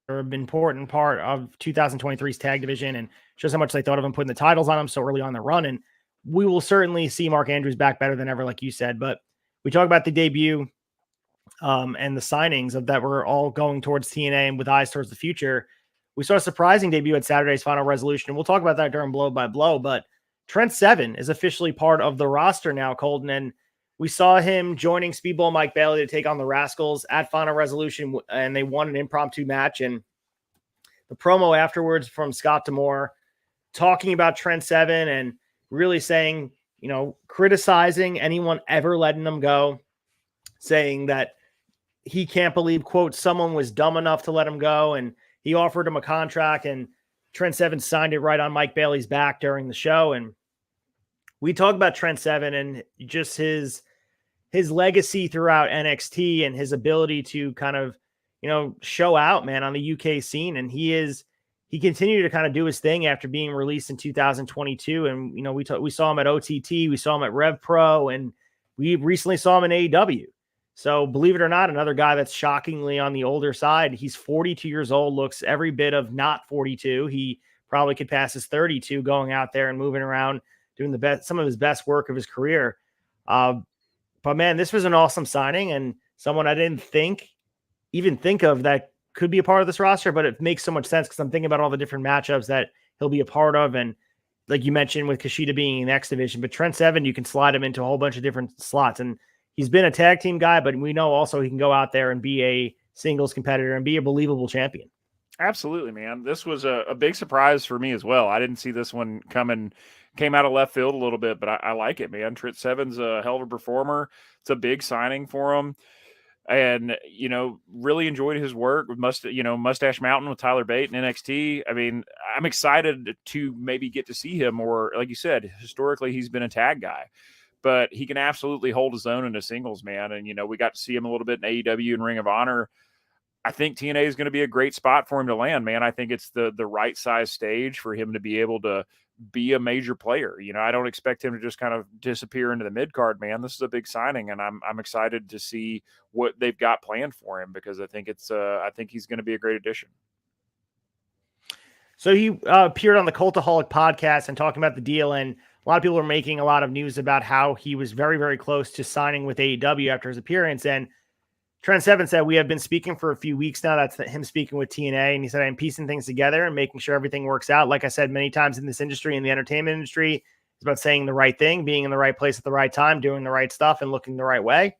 an important part of 2023's tag division, and shows how much they thought of them putting the titles on them so early on the run. And we will certainly see Mark Andrews back better than ever, like you said. But we talk about the debut and the signings of that were all going towards TNA and with eyes towards the future. We saw a surprising debut at Saturday's Final Resolution, and we'll talk about that during Blow by Blow. But Trent Seven is officially part of the roster now, Colton. And we saw him joining Speedball Mike Bailey to take on the Rascals at Final Resolution, and they won an impromptu match. And the promo afterwards from Scott D'Amore talking about Trent Seven and really saying, criticizing anyone ever letting them go, saying that he can't believe, quote, someone was dumb enough to let him go. And he offered him a contract, and Trent Seven signed it right on Mike Bailey's back during the show. And we talk about Trent Seven and just his legacy throughout NXT and his ability to kind of, show out, man, on the UK scene. And he continued to kind of do his thing after being released in 2022. And, we saw him at OTT, we saw him at Rev Pro, and we recently saw him in AEW. So believe it or not, another guy that's shockingly on the older side. He's 42 years old, looks every bit of not 42. He probably could pass his 32 going out there and moving around, doing some of his best work of his career. But man, this was an awesome signing, and someone I didn't even think of that could be a part of this roster, but it makes so much sense because I'm thinking about all the different matchups that he'll be a part of. And like you mentioned with Kushida being in the X division, but Trent Seven, you can slide him into a whole bunch of different slots. And he's been a tag team guy, but we know also he can go out there and be a singles competitor and be a believable champion. Absolutely, man. This was a big surprise for me as well. I didn't see this one coming. Came out of left field a little bit, but I like it, man. Trent Seven's a hell of a performer. It's a big signing for him. And, really enjoyed his work with Mustache Mountain with Tyler Bate and NXT. I mean, I'm excited to maybe get to see him more. Like you said, historically, he's been a tag guy, but he can absolutely hold his own in the singles, man. And, we got to see him a little bit in AEW and Ring of Honor. I think TNA is going to be a great spot for him to land, man. I think it's the right size stage for him to be able to be a major player. I don't expect him to just kind of disappear into the mid card, man. This is a big signing, and I'm excited to see what they've got planned for him because I think he's going to be a great addition. So he appeared on the Cultaholic podcast and talking about the deal, and a lot of people are making a lot of news about how he was very, very close to signing with AEW after his appearance. And Trent Seven said, we have been speaking for a few weeks now. That's him speaking with TNA. And he said, I'm piecing things together and making sure everything works out. Like I said, many times in this industry, in the entertainment industry, it's about saying the right thing, being in the right place at the right time, doing the right stuff and looking the right way.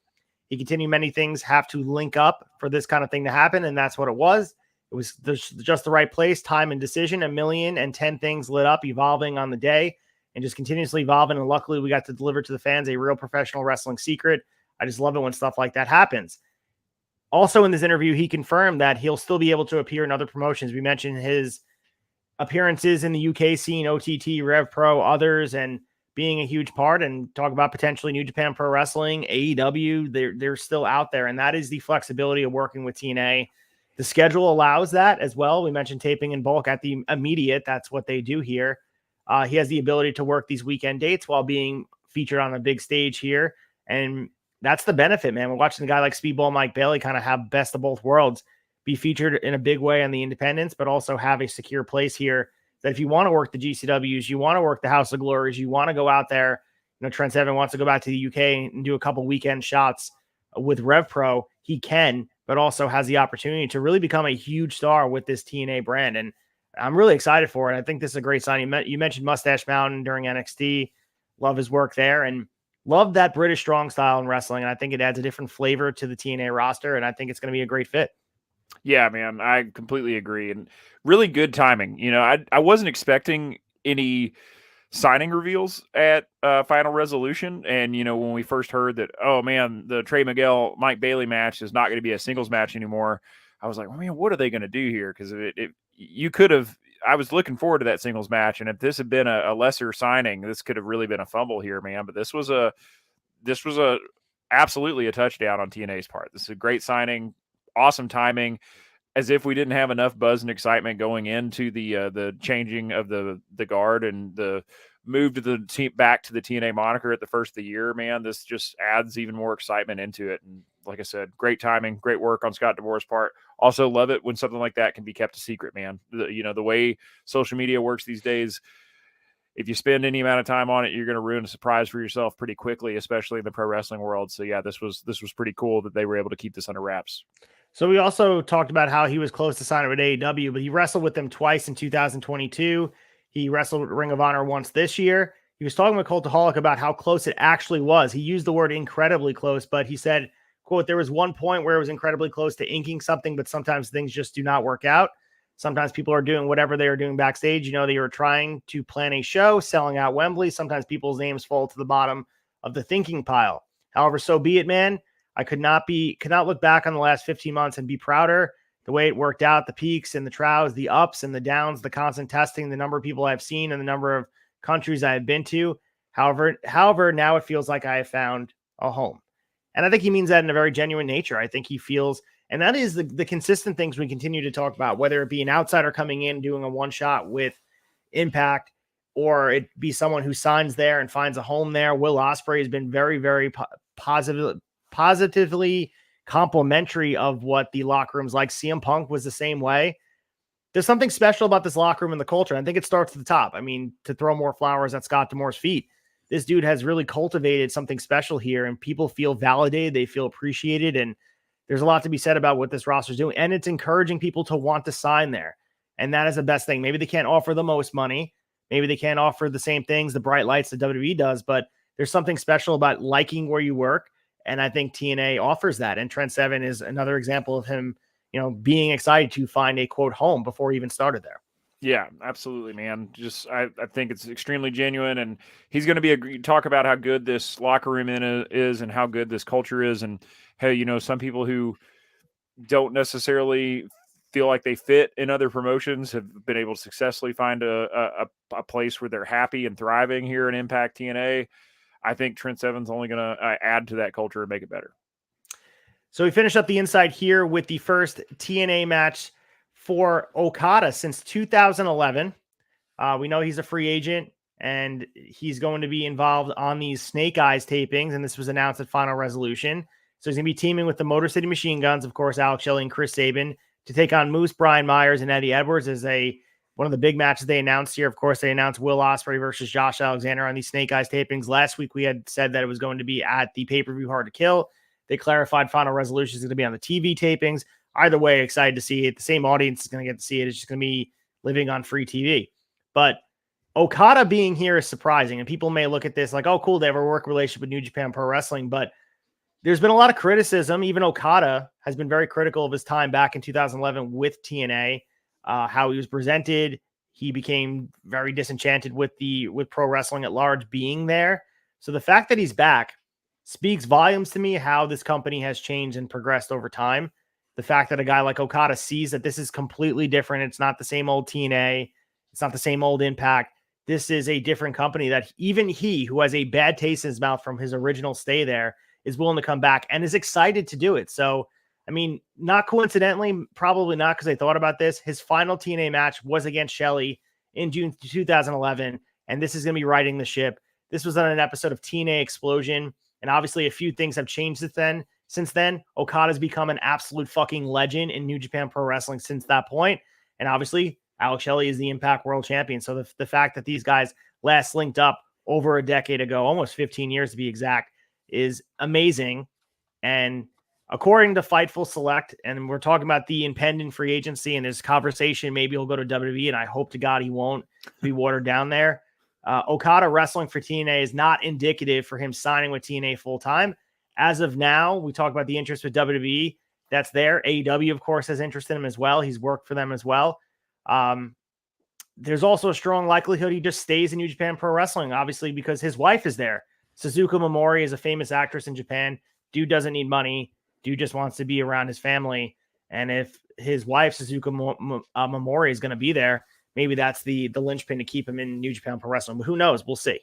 He continued, many things have to link up for this kind of thing to happen. And that's what it was. It was just the right place, time, and decision. 1,010 things lit up, evolving on the day and just continuously evolving. And luckily we got to deliver to the fans a real professional wrestling secret. I just love it when stuff like that happens. Also in this interview, he confirmed that he'll still be able to appear in other promotions. We mentioned his appearances in the UK scene, OTT, Rev Pro, others, and being a huge part, and talk about potentially New Japan Pro Wrestling, AEW. They're still out there, and that is the flexibility of working with TNA. The schedule allows that as well. We mentioned taping in bulk at the immediate. That's what they do here. He has the ability to work these weekend dates while being featured on a big stage here, and that's the benefit, man. We're watching a guy like Speedball Mike Bailey kind of have best of both worlds, be featured in a big way on the independents, but also have a secure place here that if you want to work the GCWs, you want to work the House of Glories, you want to go out there, Trent Seven wants to go back to the UK and do a couple weekend shots with Rev Pro, he can, but also has the opportunity to really become a huge star with this TNA brand. And I'm really excited for it. I think this is a great sign. You mentioned Mustache Mountain during NXT. Love his work there. And love that British strong style in wrestling, and I think it adds a different flavor to the TNA roster, and I think it's going to be a great fit. Yeah, man, I completely agree, and really good timing. I wasn't expecting any signing reveals at Final Resolution, and when we first heard that, oh man, the Trey Miguel Mike Bailey match is not going to be a singles match anymore, I was like, well, man, what are they going to do here? Because you could have. I was looking forward to that singles match, and if this had been a lesser signing, this could have really been a fumble here, man. But this was absolutely a touchdown on TNA's part. This is a great signing, awesome timing. As if we didn't have enough buzz and excitement going into the changing of the guard and the move to the team back to the TNA moniker at the first of the year, man. This just adds even more excitement into it. And like I said, great timing, great work on Scott D'Amore's part. Also love it when something like that can be kept a secret, man. The way social media works these days, if you spend any amount of time on it, you're going to ruin a surprise for yourself pretty quickly, especially in the pro wrestling world. So yeah, this was pretty cool that they were able to keep this under wraps. So we also talked about how he was close to signing with AEW, but he wrestled with them twice in 2022. He wrestled with Ring of Honor once this year. he was talking with Cultaholic about how close it actually was. He used the word incredibly close, but he said, quote, there was one point where it was incredibly close to inking something, but sometimes things just do not work out. Sometimes people are doing whatever they are doing backstage. You know, they were trying to plan a show, selling out Wembley. Sometimes people's names fall to the bottom of the thinking pile. However, so be it, man. I could not look back on the last 15 months and be prouder the way it worked out, the peaks and the troughs, the ups and the downs, the constant testing, the number of people I've seen and the number of countries I have been to. However, now it feels like I have found a home. And I think he means that in a very genuine nature. I think he feels, and that is the consistent things we continue to talk about, whether it be an outsider coming in, doing a one shot with Impact, or it be someone who signs there and finds a home there. Will Ospreay has been very, very positively complimentary of what the locker room's like. CM Punk was the same way. There's something special about this locker room and the culture. I think it starts at the top. I mean, to throw more flowers at Scott D'Amore's feet, this dude has really cultivated something special here, and people feel validated. They feel appreciated. And there's a lot to be said about what this roster is doing. And it's encouraging people to want to sign there. And that is the best thing. Maybe they can't offer the most money. Maybe they can't offer the same things, the bright lights that WWE does, but there's something special about liking where you work. And I think TNA offers that. And Trent Seven is another example of him, you know, being excited to find a quote home before he even started there. Yeah, absolutely, man. Just I think it's extremely genuine, and he's going to be talk about how good this locker room is and how good this culture is, and hey, you know, some people who don't necessarily feel like they fit in other promotions have been able to successfully find a place where they're happy and thriving here in Impact TNA. I think Trent Seven's only going to add to that culture and make it better. So we finished up the inside here with the first TNA match for Okada since 2011. We know he's a free agent and he's going to be involved on these Snake Eyes tapings. And this was announced at Final Resolution. So he's going to be teaming with the Motor City Machine Guns, of course, Alex Shelley and Chris Sabin, to take on Moose, Brian Myers, and Eddie Edwards as one of the big matches they announced here. Of course, they announced Will Ospreay versus Josh Alexander on these Snake Eyes tapings. Last week, we had said that it was going to be at the pay-per-view Hard to Kill. They clarified Final Resolution is going to be on the TV tapings. Either way, excited to see it. The same audience is going to get to see it. It's just going to be living on free TV. But Okada being here is surprising. And people may look at this like, oh, cool, they have a work relationship with New Japan Pro Wrestling. But there's been a lot of criticism. Even Okada has been very critical of his time back in 2011 with TNA, how he was presented. He became very disenchanted with pro wrestling at large being there. So the fact that he's back speaks volumes to me how this company has changed and progressed over time. The fact that a guy like Okada sees that this is completely different. It's not the same old TNA. It's not the same old Impact. This is a different company that even he, who has a bad taste in his mouth from his original stay there, is willing to come back and is excited to do it. So, I mean, not coincidentally, probably not because they thought about this. His final TNA match was against Shelley in June 2011, and this is going to be riding the ship. This was on an episode of TNA Explosion, and obviously a few things have changed since then. Okada's become an absolute fucking legend in New Japan Pro Wrestling since that point, and obviously Alex Shelley is the Impact World Champion. So the fact that these guys last linked up over a decade ago, almost 15 years to be exact, is amazing. And according to Fightful Select, and we're talking about the impending free agency and his conversation, maybe he'll go to WWE, and I hope to God he won't be watered down there. Okada wrestling for TNA is not indicative for him signing with TNA full-time. As of now, we talk about the interest with WWE. That's there. AEW, of course, has interest in him as well. He's worked for them as well. There's also a strong likelihood he just stays in New Japan Pro Wrestling, obviously, because his wife is there. Suzuka Momori is a famous actress in Japan. Dude doesn't need money. Dude just wants to be around his family. And if his wife, Suzuka Momori, is going to be there, maybe that's the linchpin to keep him in New Japan Pro Wrestling. But who knows? We'll see.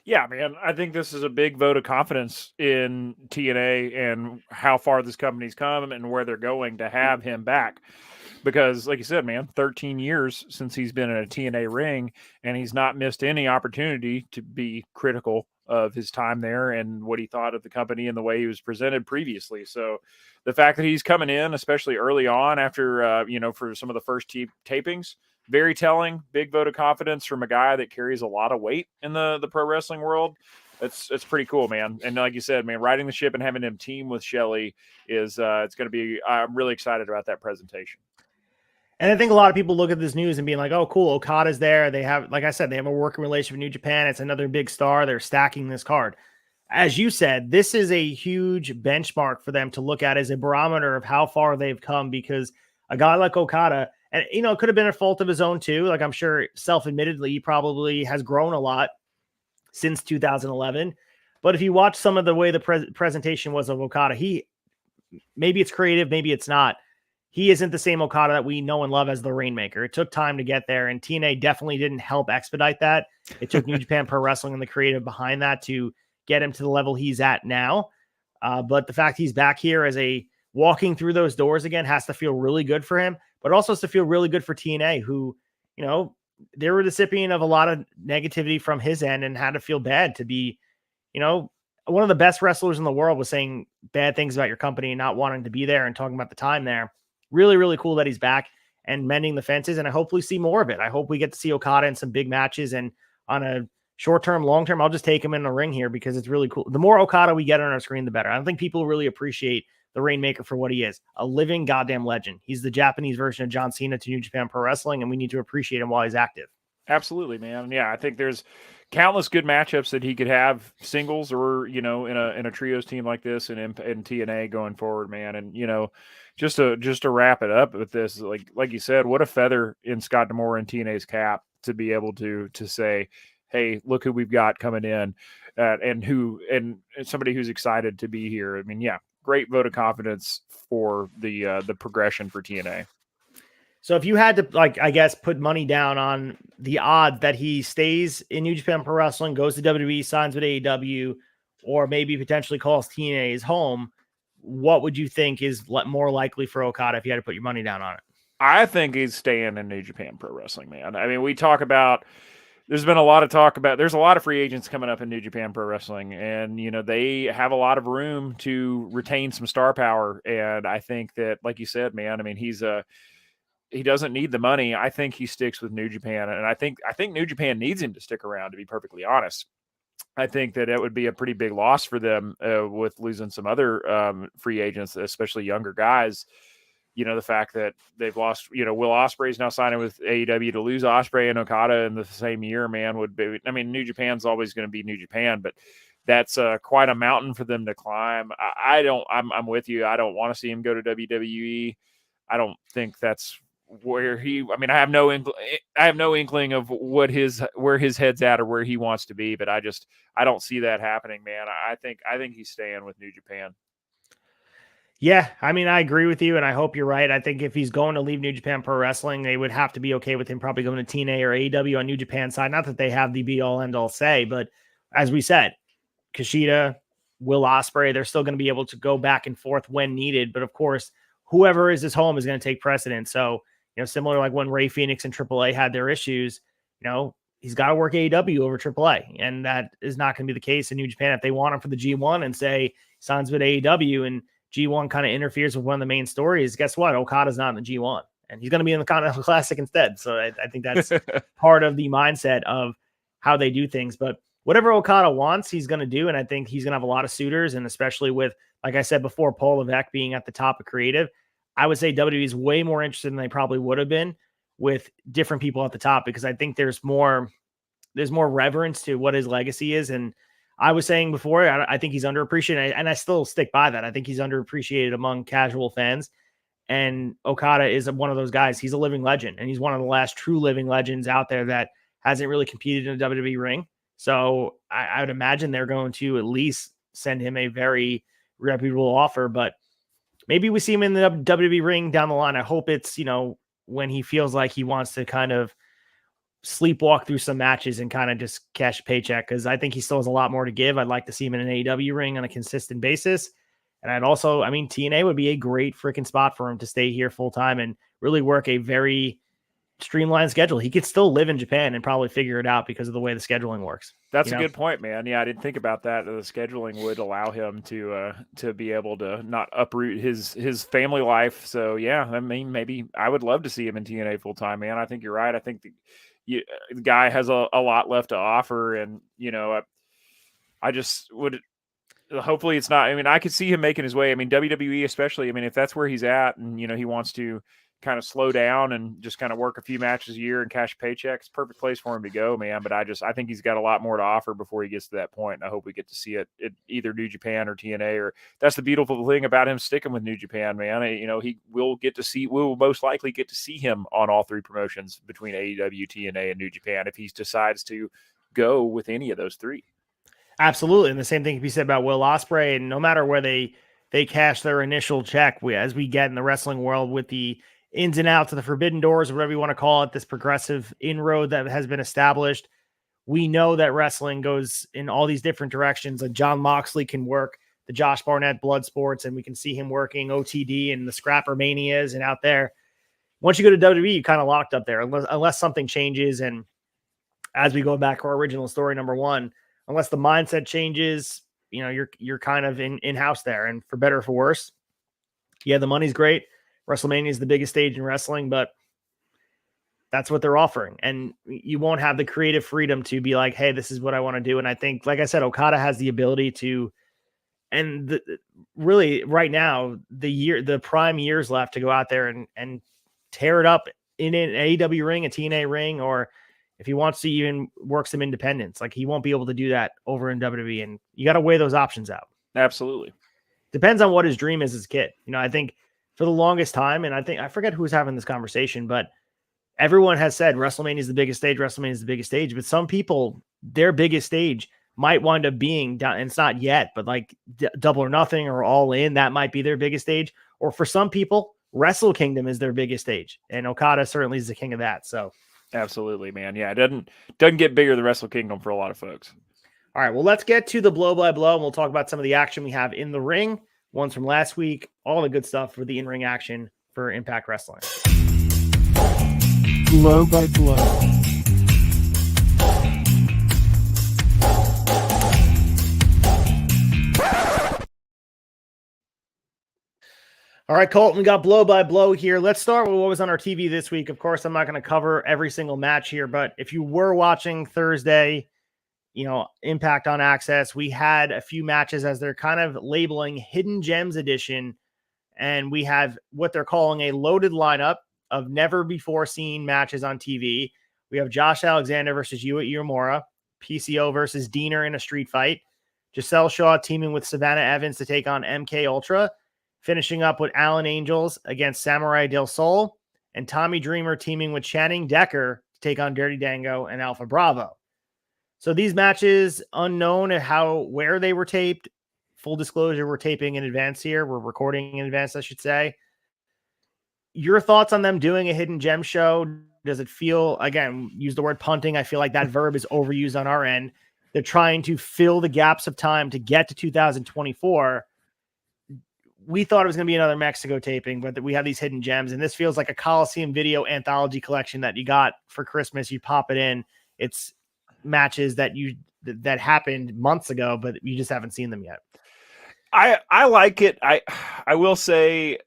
Yeah, man. I think this is a big vote of confidence in TNA and how far this company's come and where they're going to have him back. Because, like you said, man, 13 years since he's been in a TNA ring, and he's not missed any opportunity to be critical of his time there and what he thought of the company and the way he was presented previously. So the fact that he's coming in, especially early on after, for some of the first tapings, very telling. Big vote of confidence from a guy that carries a lot of weight in the pro wrestling world. It's pretty cool, man. And like you said, man, riding the ship and having him team with Shelley is it's going to be. I'm really excited about that presentation. And I think a lot of people look at this news and being like, oh, cool, Okada's there. They have, like I said, they have a working relationship with New Japan. It's another big star. They're stacking this card. As you said, this is a huge benchmark for them to look at as a barometer of how far they've come, because a guy like Okada, and it could have been a fault of his own too. Like, I'm sure self-admittedly, he probably has grown a lot since 2011. But if you watch some of the way the presentation was of Okada, maybe it's creative, maybe it's not. He isn't the same Okada that we know and love as the Rainmaker. It took time to get there, and TNA definitely didn't help expedite that. It took New Japan Pro Wrestling and the creative behind that to get him to the level he's at now. But the fact he's back here as a walking through those doors again has to feel really good for him, but also has to feel really good for TNA, who, they were the recipient of a lot of negativity from his end and had to feel bad to be, one of the best wrestlers in the world was saying bad things about your company and not wanting to be there and talking about the time there. Really, really cool that he's back and mending the fences, and I hopefully see more of it. I hope we get to see Okada in some big matches, and on a short-term, long-term, I'll just take him in the ring here because it's really cool. The more Okada we get on our screen, the better. I don't think people really appreciate the Rainmaker for what he is, a living goddamn legend. He's the Japanese version of John Cena to New Japan Pro Wrestling, and we need to appreciate him while he's active. Absolutely, man. Yeah, I think there's countless good matchups that he could have singles or, in a trios team like this and in TNA going forward, man. And, just to wrap it up with this, like you said, what a feather in Scott D'Amore and TNA's cap to be able to say, hey, look who we've got coming in, and somebody who's excited to be here. I mean, yeah, great vote of confidence for the progression for TNA. So if you had to, put money down on the odds that he stays in New Japan Pro Wrestling, goes to WWE, signs with AEW, or maybe potentially calls TNA his home, what would you think is more likely for Okada if you had to put your money down on it? I think he's staying in New Japan Pro Wrestling, man. I mean, we talk about, there's been a lot of talk about, there's a lot of free agents coming up in New Japan Pro Wrestling, and, they have a lot of room to retain some star power. And I think that, like you said, man, I mean, he doesn't need the money. I think he sticks with New Japan, and I think New Japan needs him to stick around, to be perfectly honest. I think that it would be a pretty big loss for them with losing some other free agents, especially younger guys. The fact that they've lost, Will Ospreay's now signing with AEW. To lose Ospreay and Okada in the same year, man, would be, I mean, New Japan's always going to be New Japan, but that's quite a mountain for them to climb. I'm with you. I don't want to see him go to WWE. I don't think that's where I have no inkling of where his head's at or where he wants to be, but I don't see that happening, man. I think he's staying with New Japan. Yeah, I mean, I agree with you, and I hope you're right. I think if he's going to leave New Japan Pro Wrestling, they would have to be okay with him probably going to TNA or AEW on New Japan side. Not that they have the be-all, end-all say, but as we said, Kushida, Will Ospreay, they're still going to be able to go back and forth when needed. But of course, whoever is his home is going to take precedence. So, similar like when Ray Phoenix and AAA had their issues, he's got to work AEW over AAA. And that is not going to be the case in New Japan. If they want him for the G1 and say signs with AEW and G1 kind of interferes with one of the main stories, guess what? Okada's not in the G1 and he's going to be in the Continental Classic instead. So I think that's part of the mindset of how they do things. But whatever Okada wants, he's going to do. And I think he's going to have a lot of suitors. And especially with, like I said before, Paul Levesque being at the top of creative, I would say WWE is way more interested than they probably would have been with different people at the top, because I think there's more reverence to what his legacy is. And I was saying before, I think he's underappreciated, and I still stick by that. I think he's underappreciated among casual fans. And Okada is one of those guys. He's a living legend, and he's one of the last true living legends out there that hasn't really competed in a WWE ring. So I would imagine they're going to at least send him a very reputable offer, but maybe we see him in the WWE ring down the line. I hope it's, when he feels like he wants to kind of sleepwalk through some matches and kind of just cash a paycheck, because I think he still has a lot more to give. I'd like to see him in an AEW ring on a consistent basis. And I'd also, TNA would be a great freaking spot for him to stay here full time and really work a very streamlined schedule. He could still live in Japan and probably figure it out because of the way the scheduling works. That's a good point, man. Yeah, I didn't think about that. The scheduling would allow him to be able to not uproot his family life. So yeah, maybe I would love to see him in TNA full time, man. I think you're right. I think the guy has a lot left to offer, and I just would. Hopefully it's not. I could see him making his way. WWE especially. If that's where he's at, and he wants to kind of slow down and just kind of work a few matches a year and cash paychecks, perfect place for him to go, man. But I think he's got a lot more to offer before he gets to that point. And I hope we get to see it at either New Japan or TNA, or that's the beautiful thing about him sticking with New Japan, man. We'll most likely get to see him on all three promotions between AEW, TNA, and New Japan if he decides to go with any of those three. Absolutely. And the same thing can be said about Will Ospreay. And no matter where they cash their initial check, as we get in the wrestling world with the ins and outs of the forbidden doors, or whatever you want to call it, this progressive inroad that has been established, we know that wrestling goes in all these different directions. And John Moxley can work the Josh Barnett blood sports, and we can see him working OTD and the Scrapper Manias and out there. Once you go to WWE, you kind of locked up there unless something changes. And as we go back to our original story, number one, unless the mindset changes, you're kind of in-house there. And for better or for worse, yeah, the money's great. WrestleMania is the biggest stage in wrestling, but that's what they're offering. And you won't have the creative freedom to be like, hey, this is what I want to do. And I think, like I said, Okada has the ability to, and really right now, the prime years left to go out there and tear it up in an AEW ring, a TNA ring, or if he wants to even work some independence. Like, he won't be able to do that over in WWE. And you got to weigh those options out. Absolutely. Depends on what his dream is as a kid. I think for the longest time, and I forget who was having this conversation, but everyone has said WrestleMania is the biggest stage. WrestleMania is the biggest stage. But some people, their biggest stage might wind up being down, and it's not yet, but like Double or Nothing or All In, that might be their biggest stage. Or for some people, Wrestle Kingdom is their biggest stage. And Okada certainly is the king of that. So absolutely, man. Yeah, it doesn't get bigger than Wrestle Kingdom for a lot of folks. All right, well, let's get to the blow by blow, and we'll talk about some of the action we have in the ring, ones from last week, all the good stuff for the in-ring action for Impact Wrestling. Blow by blow. All right, Colton, we got blow by blow here. Let's start with what was on our TV this week. Of course, I'm not going to cover every single match here, but if you were watching Thursday, Impact on Access, we had a few matches as they're kind of labeling Hidden Gems Edition. And we have what they're calling a loaded lineup of never before seen matches on TV. We have Josh Alexander versus Yuya Uemura, PCO versus Diener in a street fight, Giselle Shaw teaming with Savannah Evans to take on MK Ultra, finishing up with Alan Angels against Samurai Del Sol, and Tommy Dreamer teaming with Channing Decker to take on Dirty Dango and Alpha Bravo. So these matches, unknown where they were taped. Full disclosure, we're taping in advance here. We're recording in advance, I should say. Your thoughts on them doing a hidden gem show? Does it feel, again, use the word punting. I feel like that verb is overused on our end. They're trying to fill the gaps of time to get to 2024. We thought it was going to be another Mexico taping, but we have these hidden gems, and this feels like a Coliseum video anthology collection that you got for Christmas. You pop it in. It's matches that happened months ago, but you just haven't seen them yet. I like it. I will say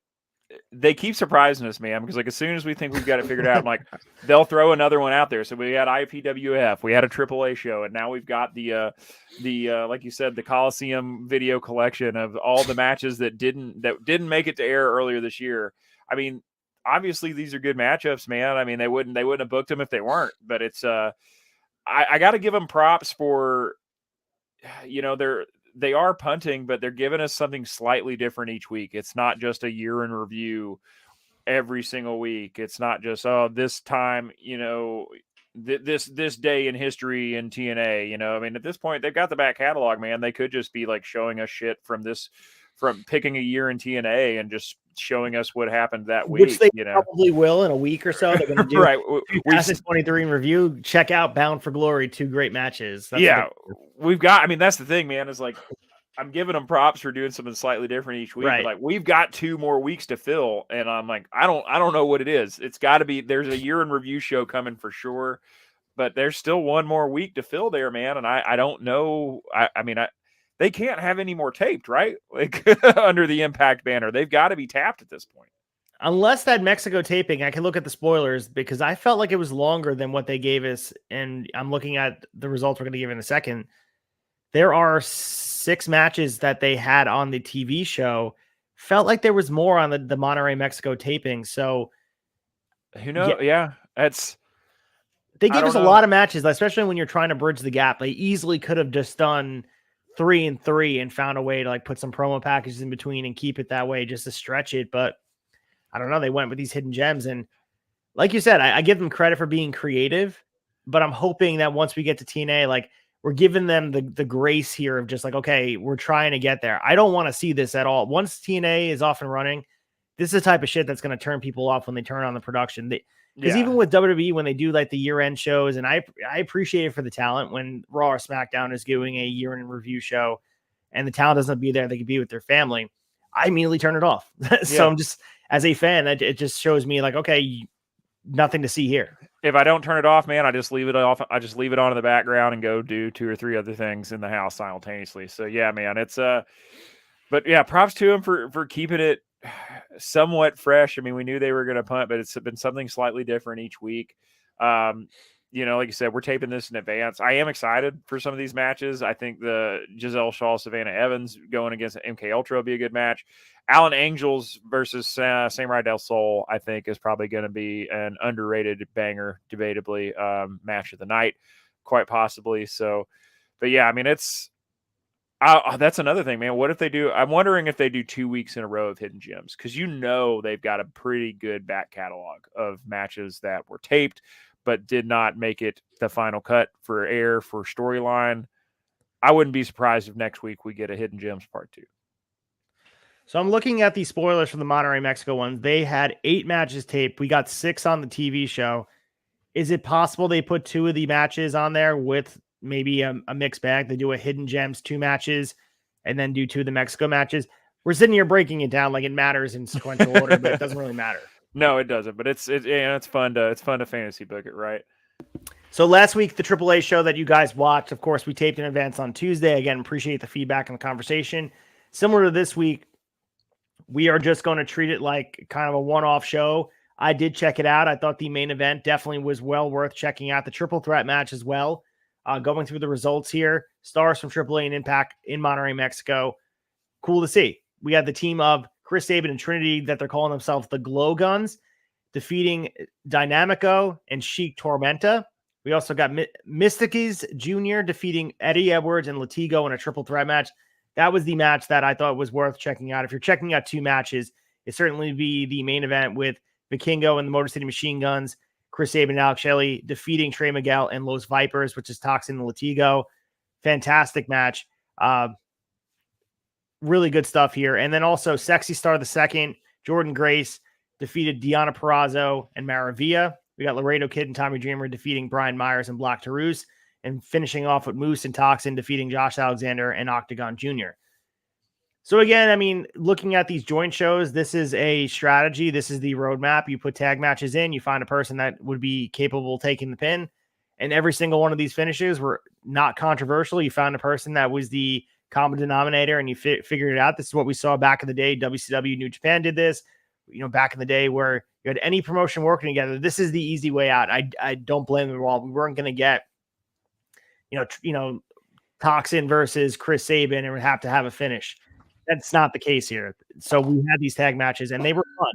they keep surprising us, man, because like as soon as we think we've got it figured out, I'm like, they'll throw another one out there. So we had IPWF, we had a AAA show, and now we've got the like you said, the Coliseum video collection of all the matches that didn't make it to air earlier this year. I mean, obviously these are good matchups, man. I mean, they wouldn't have booked them if they weren't, but it's I got to give them props for, they are punting, but they're giving us something slightly different each week. It's not just a year in review every single week. It's not just, this time, this day in history in TNA, I mean, at this point they've got the back catalog, man. They could just be like showing us shit from picking a year in TNA and just showing us what happened that week. Which they probably will in a week or so. They're going to do right. 2023 in review. Check out Bound for Glory, 2 great matches. We've got, I mean, that's the thing, man, is like, I'm giving them props for doing something slightly different each week. Right. But like, we've got 2 more weeks to fill. And I'm like, I don't know what it is. It's got to be, there's a year in review show coming for sure, but there's still 1 more week to fill there, man. And I don't know. I mean, they can't have any more taped, right? Like under the Impact banner, they've got to be tapped at this point. Unless that Mexico taping, I can look at the spoilers because I felt like it was longer than what they gave us. And I'm looking at the results we're going to give in a second. There are 6 matches that they had on the TV show. Felt like there was more on the Monterrey, Mexico taping. So Who knows? Yeah, they I gave us don't a know. lot of matches, especially when you're trying to bridge the gap. They easily could have just done 3-3 and found a way to like put some promo packages in between and keep it that way just to stretch it. But I don't know. They went with these hidden gems. And like you said, I give them credit for being creative, but I'm hoping that once we get to TNA, like we're giving them the grace here of just like, okay, we're trying to get there. I don't want to see this at all. Once TNA is off and running, this is the type of shit that's going to turn people off when they turn on the production. Because even with WWE, when they do like the year-end shows, and I appreciate it for the talent when Raw or SmackDown is doing a year-end review show and the talent doesn't be there, they could be with their family. I immediately turn it off. So I'm just, as a fan, it just shows me like, okay, nothing to see here. If I don't turn it off, man, I just leave it off. I just leave it on in the background and go do 2 or 3 other things in the house simultaneously. So yeah, man, it's but yeah, props to him for keeping it somewhat fresh. I mean, we knew they were going to punt, but it's been something slightly different each week. Like you said, we're taping this in advance. I am excited for some of these matches. I think the Giselle Shaw, Savannah Evans going against MK Ultra will be a good match. Alan Angels versus Samurai Del Sol, I think, is probably going to be an underrated banger, debatably, match of the night, quite possibly. So, but yeah, I mean, that's another thing, man. What if they do? I'm wondering if they do 2 weeks in a row of hidden gems, because they've got a pretty good back catalog of matches that were taped but did not make it the final cut for air for storyline. I wouldn't be surprised if next week we get a Hidden Gems Part 2. So I'm looking at the spoilers for the Monterrey, Mexico ones. They had 8 matches taped. We got 6 on the TV show. Is it possible they put 2 of the matches on there with maybe a mixed bag? They do a Hidden Gems 2 matches and then do 2 of the Mexico matches. We're sitting here breaking it down like it matters in sequential order, but it doesn't really matter. No, it doesn't. But it's fun to fantasy book it, right? So last week, the AAA show that you guys watched, of course, we taped in advance on Tuesday. Again, appreciate the feedback and the conversation. Similar to this week, we are just going to treat it like kind of a one-off show. I did check it out. I thought the main event definitely was well worth checking out. The triple threat match as well. Going through the results here, stars from AAA and Impact in Monterrey, Mexico. Cool to see. We had the team of Chris Sabin and Trinity that they're calling themselves the Glow Guns, defeating Dynamico and Sheik Tormenta. We also got Mystiques Jr. defeating Eddie Edwards and Latigo in a triple threat match. That was the match that I thought was worth checking out. If you're checking out 2 matches, it certainly be the main event with Vikingo and the Motor City Machine Guns, Chris Sabin and Alex Shelley defeating Trey Miguel and Los Vipers, which is Toxin and Latigo. Fantastic match. Really good stuff here. And then also Sexy Star II, Jordan Grace defeated Deonna Purrazzo and Maravilla. We got Laredo Kid and Tommy Dreamer defeating Brian Myers and Black Taurus, and finishing off with Moose and Toxin defeating Josh Alexander and Octagon Jr. So again, I mean, looking at these joint shows, this is a strategy. This is the roadmap. You put tag matches in, you find a person that would be capable of taking the pin, and every single one of these finishes were not controversial. You found a person that was the common denominator, and you figured it out. This is what we saw back in the day. WCW, New Japan did this, back in the day where you had any promotion working together. This is the easy way out. I don't blame them at all. We weren't going to get, Toxin versus Chris Sabin and would have to have a finish. That's not the case here. So we had these tag matches and they were fun.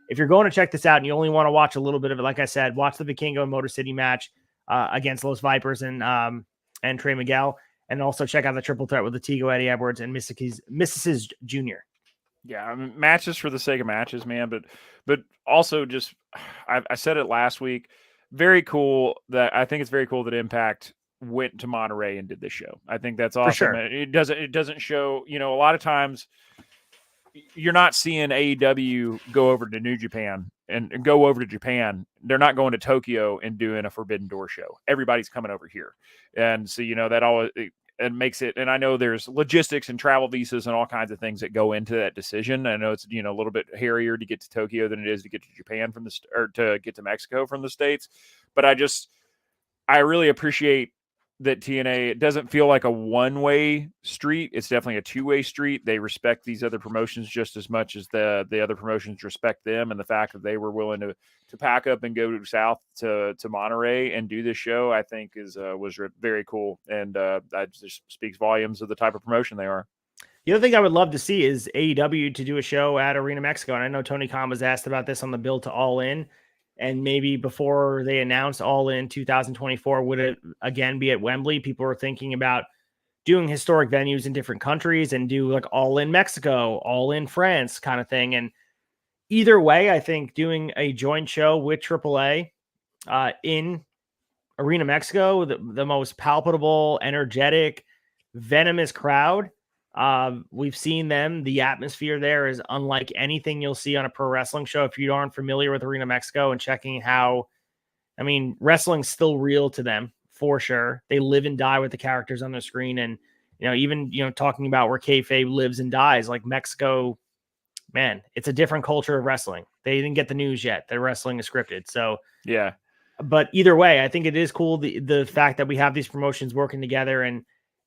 If you're going to check this out and you only want to watch a little bit of it, like I said, watch the Vikingo and Motor City match against Los Vipers and Trey Miguel, and also check out the triple threat with Latigo, Eddie Edwards, and Mystiques Jr. Yeah, I mean, matches for the sake of matches, man. But also just, I said it last week. Very cool I think it's very cool that Impact went to Monterrey and did this show. I think that's awesome. Sure. It doesn't show, a lot of times you're not seeing AEW go over to New Japan and go over to Japan. They're not going to Tokyo and doing a Forbidden Door show. Everybody's coming over here. And so, that always, it makes it, and I know there's logistics and travel visas and all kinds of things that go into that decision. I know it's, a little bit hairier to get to Tokyo than it is to get to Japan or to get to Mexico from the States. But I really appreciate that TNA, it doesn't feel like a one-way street. It's definitely a two-way street. They respect these other promotions just as much as the other promotions respect them. And the fact that they were willing to pack up and go south to Monterrey and do this show, I think was very cool. And that just speaks volumes of the type of promotion they are. The other thing I would love to see is AEW to do a show at Arena Mexico. And I know Tony Khan was asked about this on the Build to All In. And maybe before they announced All In 2024, would it again be at Wembley? People are thinking about doing historic venues in different countries and do like All In Mexico, All In France kind of thing. And either way, I think doing a joint show with AAA in Arena Mexico, the most palpable, energetic, venomous crowd. We've seen them. The atmosphere there is unlike anything you'll see on a pro wrestling show. If you aren't familiar with Arena Mexico and checking how, I mean, wrestling's still real to them for sure. They live and die with the characters on the screen. And, even, talking about where kayfabe lives and dies, like Mexico, man, it's a different culture of wrestling. They didn't get the news yet. Their wrestling is scripted. So, yeah. But either way, I think it is cool the fact that we have these promotions working together and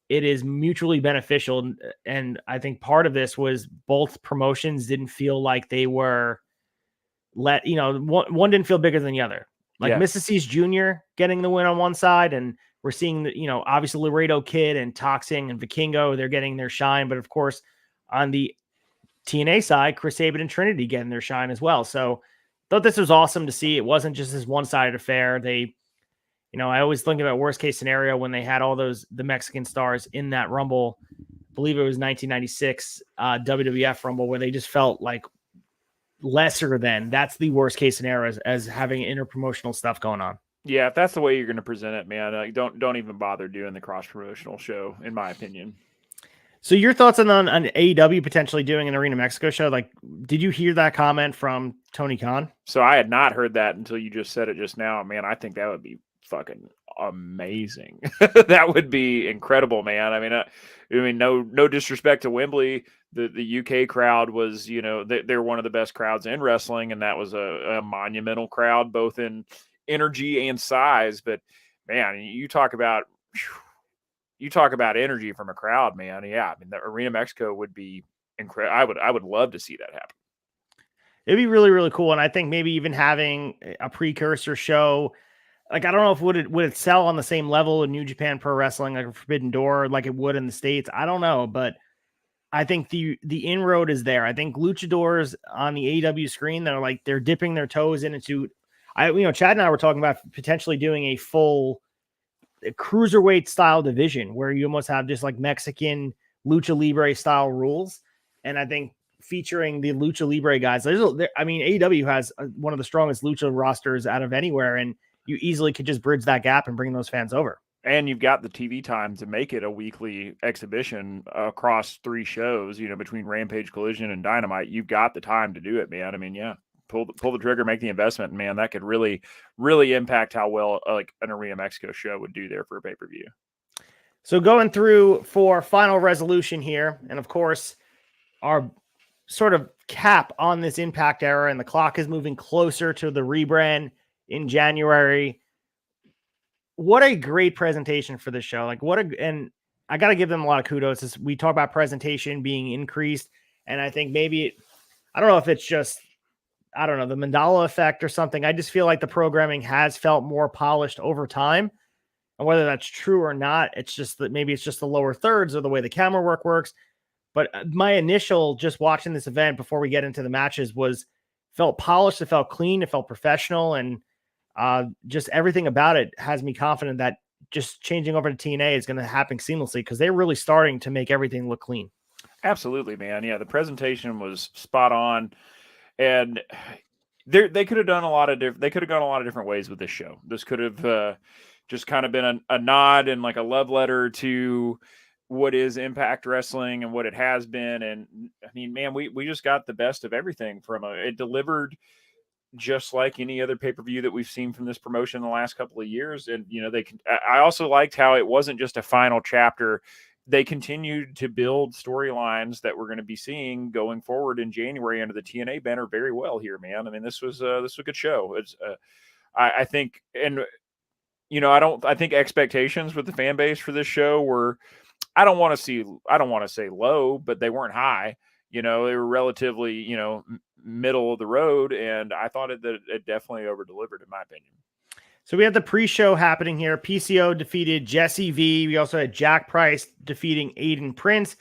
it is mutually beneficial. And I think part of this was both promotions didn't feel like they were one didn't feel bigger than the other. Like Mrs. C's Jr. getting the win on one side, and we're seeing obviously Laredo Kid and Toxing and Vikingo, they're getting their shine. But of course, on the TNA side, Chris Sabin and Trinity getting their shine as well. So thought this was awesome to see. It wasn't just this one-sided affair. They, I always think about worst case scenario when they had all the Mexican stars in that Rumble. I believe it was 1996 WWF Rumble, where they just felt like lesser than. That's the worst case scenario as having interpromotional stuff going on. Yeah, if that's the way you're going to present it, man, don't even bother doing the cross-promotional show, in my opinion. So your thoughts on AEW potentially doing an Arena Mexico show? Like, did you hear that comment from Tony Khan? So I had not heard that until you just said it just now. Man, I think that would be fucking amazing. That would be incredible, man. I mean, no disrespect to Wembley. The UK crowd was, they're one of the best crowds in wrestling, and that was a monumental crowd, both in energy and size. But man, you talk about energy from a crowd, man. Yeah, I mean, the Arena Mexico would be incredible. I would love to see that happen. It'd be really, really cool. And I think maybe even having a precursor show, like, I don't know if would it sell on the same level in New Japan Pro Wrestling, like a Forbidden Door, like it would in the States. I don't know, but I think the inroad is there. I think luchadors on the AEW screen that are they're dipping their toes into. Chad and I were talking about potentially doing a full cruiserweight style division where you almost have just like Mexican lucha libre style rules. And I think featuring the lucha libre guys, AEW has one of the strongest lucha rosters out of anywhere, and you easily could just bridge that gap and bring those fans over. And you've got the TV time to make it a weekly exhibition across 3 shows, between Rampage, Collision, and Dynamite. You've got the time to do it, man. I mean, yeah. Pull the trigger, make the investment, and man, that could really, really impact how well like an Arena Mexico show would do there for a pay-per-view. So going through for final resolution here, and of course, our sort of cap on this Impact era, and the clock is moving closer to the rebrand in January. What a great presentation for this show! And I got to give them a lot of kudos. As we talk about presentation being increased, and I think maybe I don't know if it's just the Mandela effect or something. I just feel like the programming has felt more polished over time. And whether that's true or not, it's just that maybe it's just the lower thirds or the way the camera work works. But my initial just watching this event before we get into the matches felt polished. It felt clean. It felt professional. And just everything about it has me confident that just changing over to TNA is going to happen seamlessly because they're really starting to make everything look clean. Absolutely, man. Yeah, the presentation was spot on. And they could have done a lot of they could have gone a lot of different ways with this show. This could have just kind of been a nod and like a love letter to what is Impact Wrestling and what it has been. And I mean, man, we just got the best of everything from it delivered just like any other pay-per-view that we've seen from this promotion in the last couple of years. And, I also liked how it wasn't just a final chapter. They continued to build storylines that we're going to be seeing going forward in January under the TNA banner very well here, man. I mean, this was a good show. It's I think, and I think expectations with the fan base for this show were, I don't want to say low, but they weren't high. They were relatively, middle of the road, and I thought that it definitely over delivered in my opinion. So we had the pre-show happening here. PCO defeated Jesse V. We also had Jack Price defeating Aiden Prince.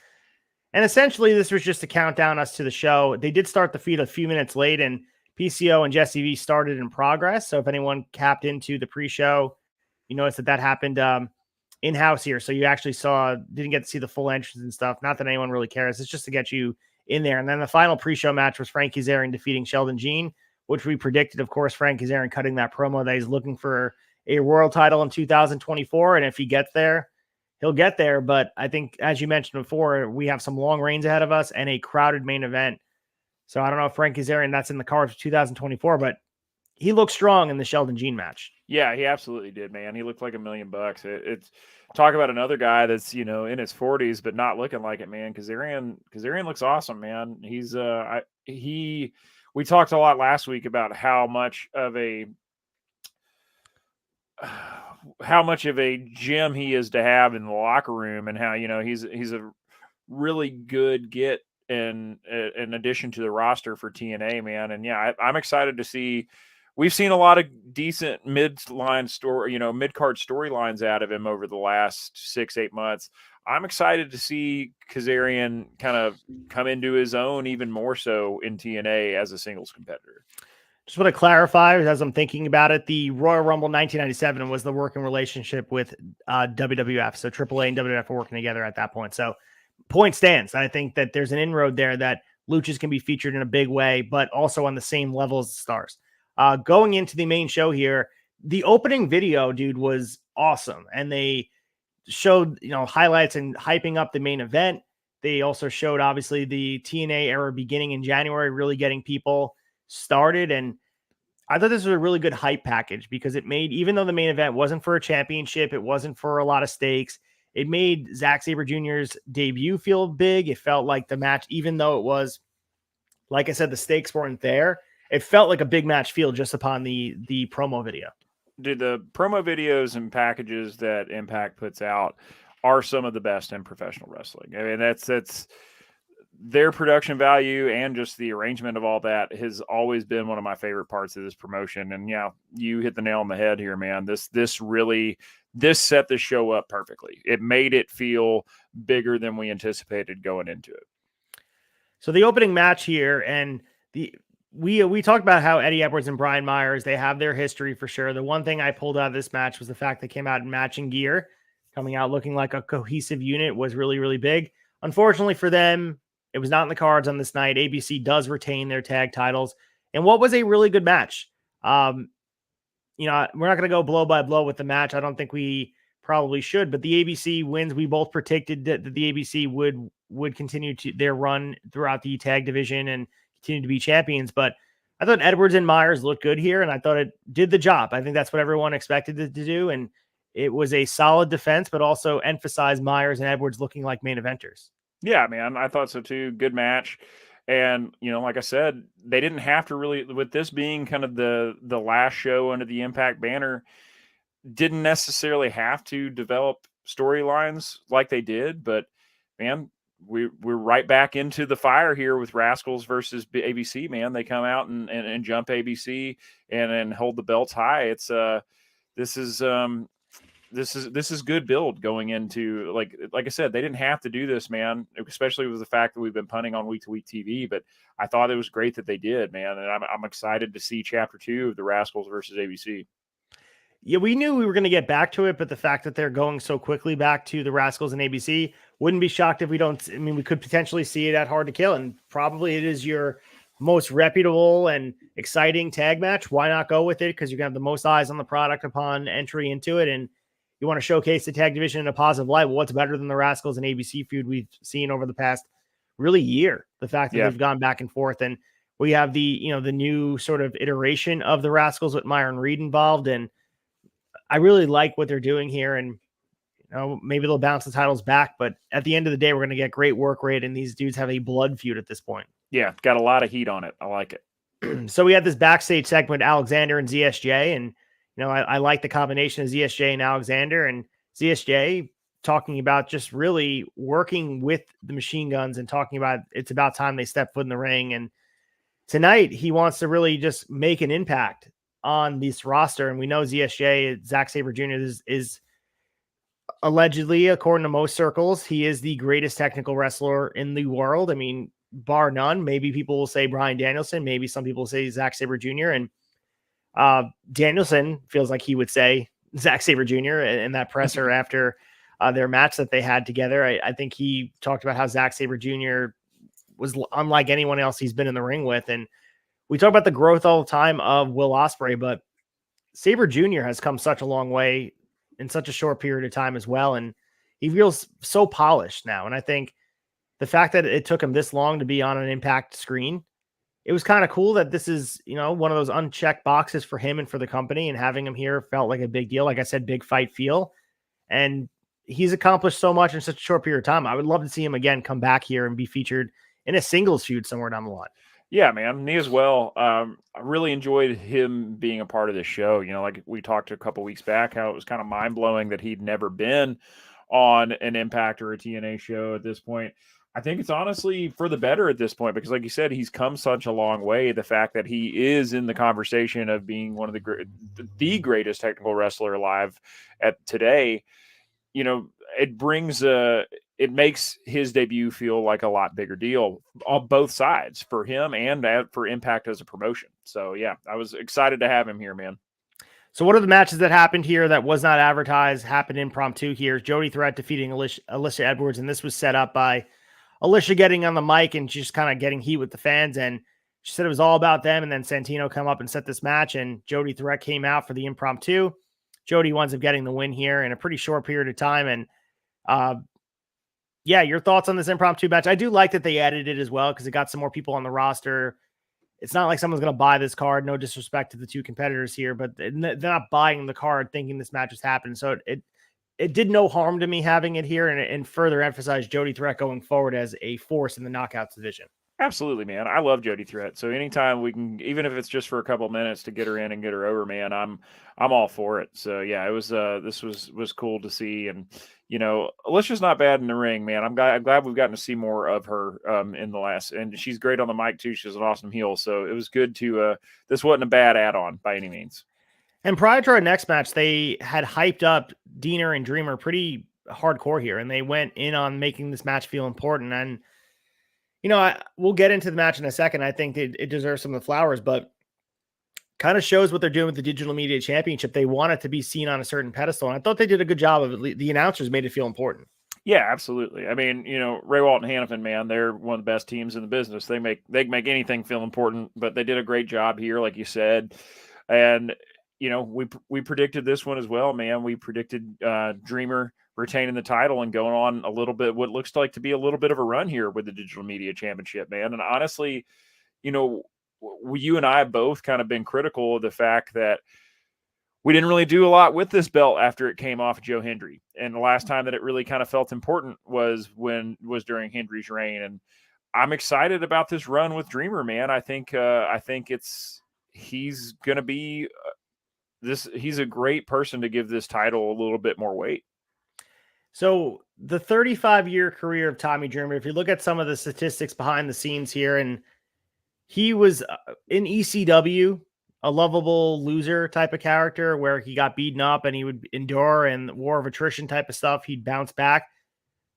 And essentially, this was just to count down us to the show. They did start the feed a few minutes late, and PCO and Jesse V started in progress. So if anyone capped into the pre-show, you notice that happened in-house here. So you actually didn't get to see the full entrance and stuff. Not that anyone really cares. It's just to get you in there. And then the final pre-show match was Frankie Kazarian defeating Sheldon Jean, which we predicted, of course, Frankie Kazarian cutting that promo that he's looking for a world title in 2024. And if he gets there, he'll get there. But I think, as you mentioned before, we have some long reigns ahead of us and a crowded main event. So I don't know if Frankie Kazarian, that's in the cards for 2024, but he looked strong in the Sheldon Jean match. Yeah, he absolutely did, man. He looked like $1 million. It's talk about another guy that's, in his 40s, but not looking like it, man. Kazarian looks awesome, man. He's, we talked a lot last week about how much of a gem he is to have in the locker room, and how, he's a really good get in addition to the roster for TNA, man. And yeah, I'm excited to see. We've seen a lot of decent mid-card storylines out of him over the last 6-8 months. I'm excited to see Kazarian kind of come into his own even more so in TNA as a singles competitor. Just want to clarify, as I'm thinking about it, the Royal Rumble 1997 was the working relationship with WWF. So AAA and WWF were working together at that point. So point stands. I think that there's an inroad there that luchas can be featured in a big way, but also on the same level as the stars. Going into the main show here, the opening video, dude, was awesome. And they showed, highlights and hyping up the main event. They also showed, obviously, the TNA era beginning in January, really getting people started. And I thought this was a really good hype package because it made, even though the main event wasn't for a championship, it wasn't for a lot of stakes, it made Zack Sabre Jr.'s debut feel big. It felt like the match, even though it was, like I said, the stakes weren't there, it felt like a big match feel just upon the promo video. Dude, the promo videos and packages that Impact puts out are some of the best in professional wrestling. I mean, that's their production value, and just the arrangement of all that has always been one of my favorite parts of this promotion. And yeah, you hit the nail on the head here, man. This set the show up perfectly. It made it feel bigger than we anticipated going into it. So the opening match here, and we talked about how Eddie Edwards and Brian Myers, they have their history for sure. The one thing I pulled out of this match was the fact they came out in matching gear, coming out looking like a cohesive unit was really, really big. Unfortunately for them, it was not in the cards on this night. ABC does retain their tag titles, and what was a really good match. We're not going to go blow by blow with the match. I don't think we probably should, but the ABC wins. We both predicted that the ABC would continue to their run throughout the tag division and continue to be champions. But I thought Edwards and Myers looked good here, and I thought it did the job. I think that's what everyone expected it to do, and it was a solid defense, but also emphasized Myers and Edwards looking like main eventers. Yeah, man, I thought so too. Good match. And, like I said, they didn't have to really, with this being kind of the last show under the Impact banner, didn't necessarily have to develop storylines like they did. But, man, we're right back into the fire here with Rascals versus ABC, man. They come out and jump ABC and hold the belts high. It's this is good build going into, like I said, they didn't have to do this, man, especially with the fact that we've been punting on week-to-week TV, but I thought it was great that they did, man. And I'm excited to see chapter 2 of the Rascals versus ABC. Yeah, we knew we were going to get back to it, but the fact that they're going so quickly back to the Rascals and ABC, wouldn't be shocked if we don't. I mean, we could potentially see it at Hard to Kill, and probably it is your most reputable and exciting tag match. Why not go with it? Because you can have the most eyes on the product upon entry into it, and you want to showcase the tag division in a positive light. Well, what's better than the Rascals and ABC feud we've seen over the past really year? The fact that they've gone back and forth, and we have the new sort of iteration of the Rascals with Myron Reed involved, and I really like what they're doing here. And maybe they'll bounce the titles back, but at the end of the day, we're going to get great work rate, and these dudes have a blood feud at this point. Yeah, got a lot of heat on it. I like it. So we had this backstage segment with Alexander and ZSJ, and I like the combination of ZSJ and Alexander, and ZSJ talking about just really working with the Machine Guns and talking about it's about time they step foot in the ring. And tonight he wants to really just make an impact on this roster. And we know ZSJ, Zack Sabre Jr. is allegedly, according to most circles, he is the greatest technical wrestler in the world. I mean, bar none. Maybe people will say Bryan Danielson. Maybe some people will say Zack Sabre Jr. And Danielson feels like he would say Zack Sabre Jr. in that presser after their match that they had together. I think he talked about how Zack Sabre Jr. was unlike anyone else he's been in the ring with. And we talk about the growth all the time of Will Ospreay, but Sabre Jr. has come such a long way in such a short period of time as well. And he feels so polished now. And I think the fact that it took him this long to be on an Impact screen, it was kind of cool that this is, one of those unchecked boxes for him and for the company, and having him here felt like a big deal. Like I said, big fight feel. And he's accomplished so much in such a short period of time. I would love to see him again come back here and be featured in a singles feud somewhere down the line. Yeah, man, me as well. I really enjoyed him being a part of this show. Like we talked a couple weeks back, how it was kind of mind blowing that he'd never been on an Impact or a TNA show at this point. I think it's honestly for the better at this point, because like you said, he's come such a long way. The fact that he is in the conversation of being one of the greatest technical wrestler alive at today, it makes his debut feel like a lot bigger deal on both sides, for him and for Impact as a promotion. So yeah, I was excited to have him here, man. So one of the matches that happened here that was not advertised happened impromptu here. Jody Threat defeating Alicia Edwards, and this was set up by Alicia getting on the mic and just kind of getting heat with the fans. And she said it was all about them. And then Santino come up and set this match, and Jody Threat came out for the impromptu. Jody winds up getting the win here in a pretty short period of time. And yeah, your thoughts on this impromptu match? I do like that they added it as well, because it got some more people on the roster. It's not like someone's going to buy this card. No disrespect to the two competitors here, but they're not buying the card thinking this match is happening. So it did no harm to me having it here, and further emphasize Jody Threat going forward as a force in the Knockouts division. Absolutely, man. I love Jody Threat. So anytime we can, even if it's just for a couple of minutes to get her in and get her over, man, I'm all for it. So yeah, it was this was cool to see. And Alicia's not bad in the ring, man. I'm glad we've gotten to see more of her in the last, and she's great on the mic too. She's an awesome heel. So it was good to this wasn't a bad add-on by any means. And prior to our next match, they had hyped up Diener and Dreamer pretty hardcore here, and they went in on making this match feel important. And we'll get into the match in a second. I think it deserves some of the flowers, but kind of shows what they're doing with the Digital Media Championship. They want it to be seen on a certain pedestal, and I thought they did a good job of it. The announcers made it feel important. Yeah, absolutely. I mean, Ray Walt and Hannafin, man, they're one of the best teams in the business. They make anything feel important, but they did a great job here, like you said. And we predicted this one as well, man. We predicted Dreamer retaining the title and going on a little bit, what looks like to be a little bit of a run here with the Digital Media Championship, man. And honestly, you and I have both kind of been critical of the fact that we didn't really do a lot with this belt after it came off Joe Hendry. And the last time that it really kind of felt important was during Hendry's reign. And I'm excited about this run with Dreamer, man. I think he's going to be he's a great person to give this title a little bit more weight. So the 35-year career of Tommy Dreamer, if you look at some of the statistics behind the scenes here, and he was in ECW, a lovable loser type of character where he got beaten up and he would endure, and war of attrition type of stuff, he'd bounce back.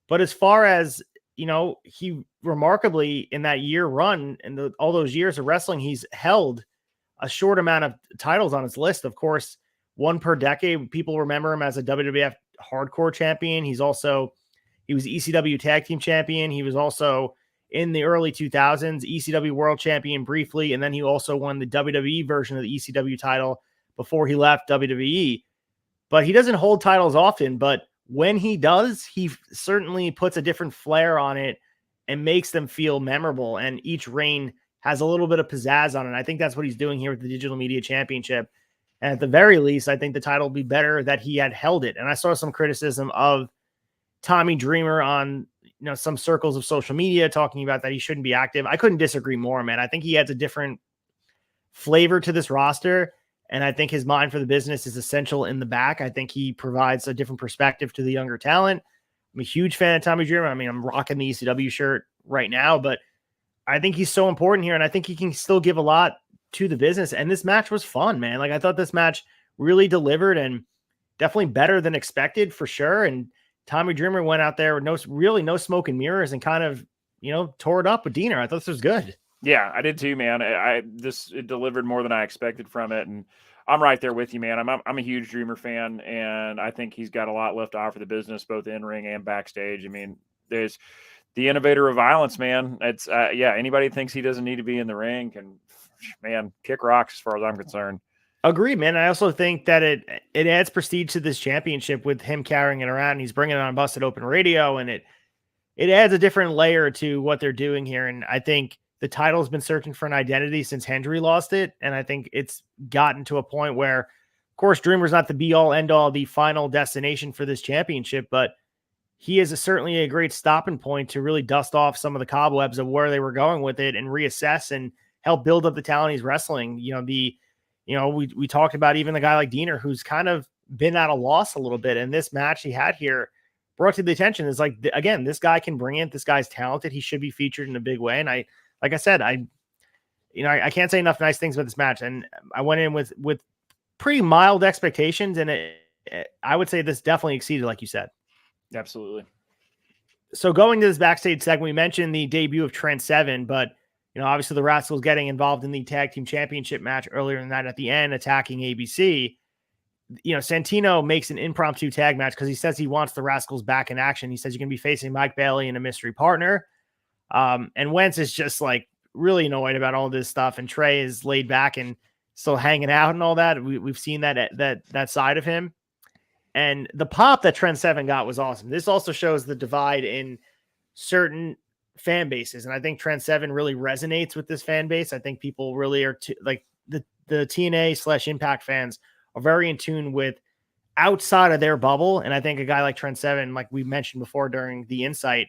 But as far as, he remarkably in that year run and all those years of wrestling, he's held a short amount of titles on his list. Of course, one per decade. People remember him as a WWF Hardcore champion. He was ECW Tag Team champion. He was also in the early 2000s ECW World Champion briefly, and then he also won the WWE version of the ECW title before he left WWE. But he doesn't hold titles often, but when he does, he certainly puts a different flair on it and makes them feel memorable, and each reign has a little bit of pizzazz on it. I think that's what he's doing here with the Digital Media Championship. And at the very least, I think the title would be better that he had held it. And I saw some criticism of Tommy Dreamer on some circles of social media talking about that he shouldn't be active. I couldn't disagree more, man. I think he adds a different flavor to this roster, and I think his mind for the business is essential in the back. I think he provides a different perspective to the younger talent. I'm a huge fan of Tommy Dreamer. I mean, I'm rocking the ECW shirt right now, but I think he's so important here, and I think he can still give a lot to the business. And this match was fun, man. Like, I thought this match really delivered, and definitely better than expected for sure. And Tommy Dreamer went out there with no smoke and mirrors and kind of, tore it up with Diener. I thought this was good. Yeah, I did too, man. It delivered more than I expected from it, and I'm right there with you, man. I'm a huge Dreamer fan, and I think he's got a lot left to offer the business, both in ring and backstage. I mean, there's the innovator of violence, man. It's anybody thinks he doesn't need to be in the ring can, man, kick rocks as far as I'm concerned. Agreed, man. I also think that it adds prestige to this championship with him carrying it around. He's bringing it on Busted Open Radio, and it adds a different layer to what they're doing here. And I think the title's been searching for an identity since Hendry lost it. And I think it's gotten to a point where, of course, Dreamer's not the be all end all, the final destination for this championship, but he is certainly a great stopping point to really dust off some of the cobwebs of where they were going with it and reassess and help build up the talent he's wrestling. We talked about even the guy like Diener, who's kind of been at a loss a little bit. And this match he had here brought to the attention is like, again, this guy can bring it. This guy's talented. He should be featured in a big way. And I can't say enough nice things about this match. And I went in with pretty mild expectations. And I would say this definitely exceeded, like you said. Absolutely. So going to this backstage segment, we mentioned the debut of Trent Seven, but obviously the Rascals getting involved in the tag team championship match earlier in the night at the end, attacking ABC. Santino makes an impromptu tag match because he says he wants the Rascals back in action. He says you're going to be facing Mike Bailey and a mystery partner. And Wentz is just like really annoyed about all this stuff. And Trey is laid back and still hanging out and all that. We've seen that side of him. And the pop that Trent Seven got was awesome. This also shows the divide in certain fan bases. And I think Trent Seven really resonates with this fan base. I think people really are the TNA / Impact fans are very in tune with outside of their bubble. And I think a guy like Trent Seven, like we mentioned before during the Insight,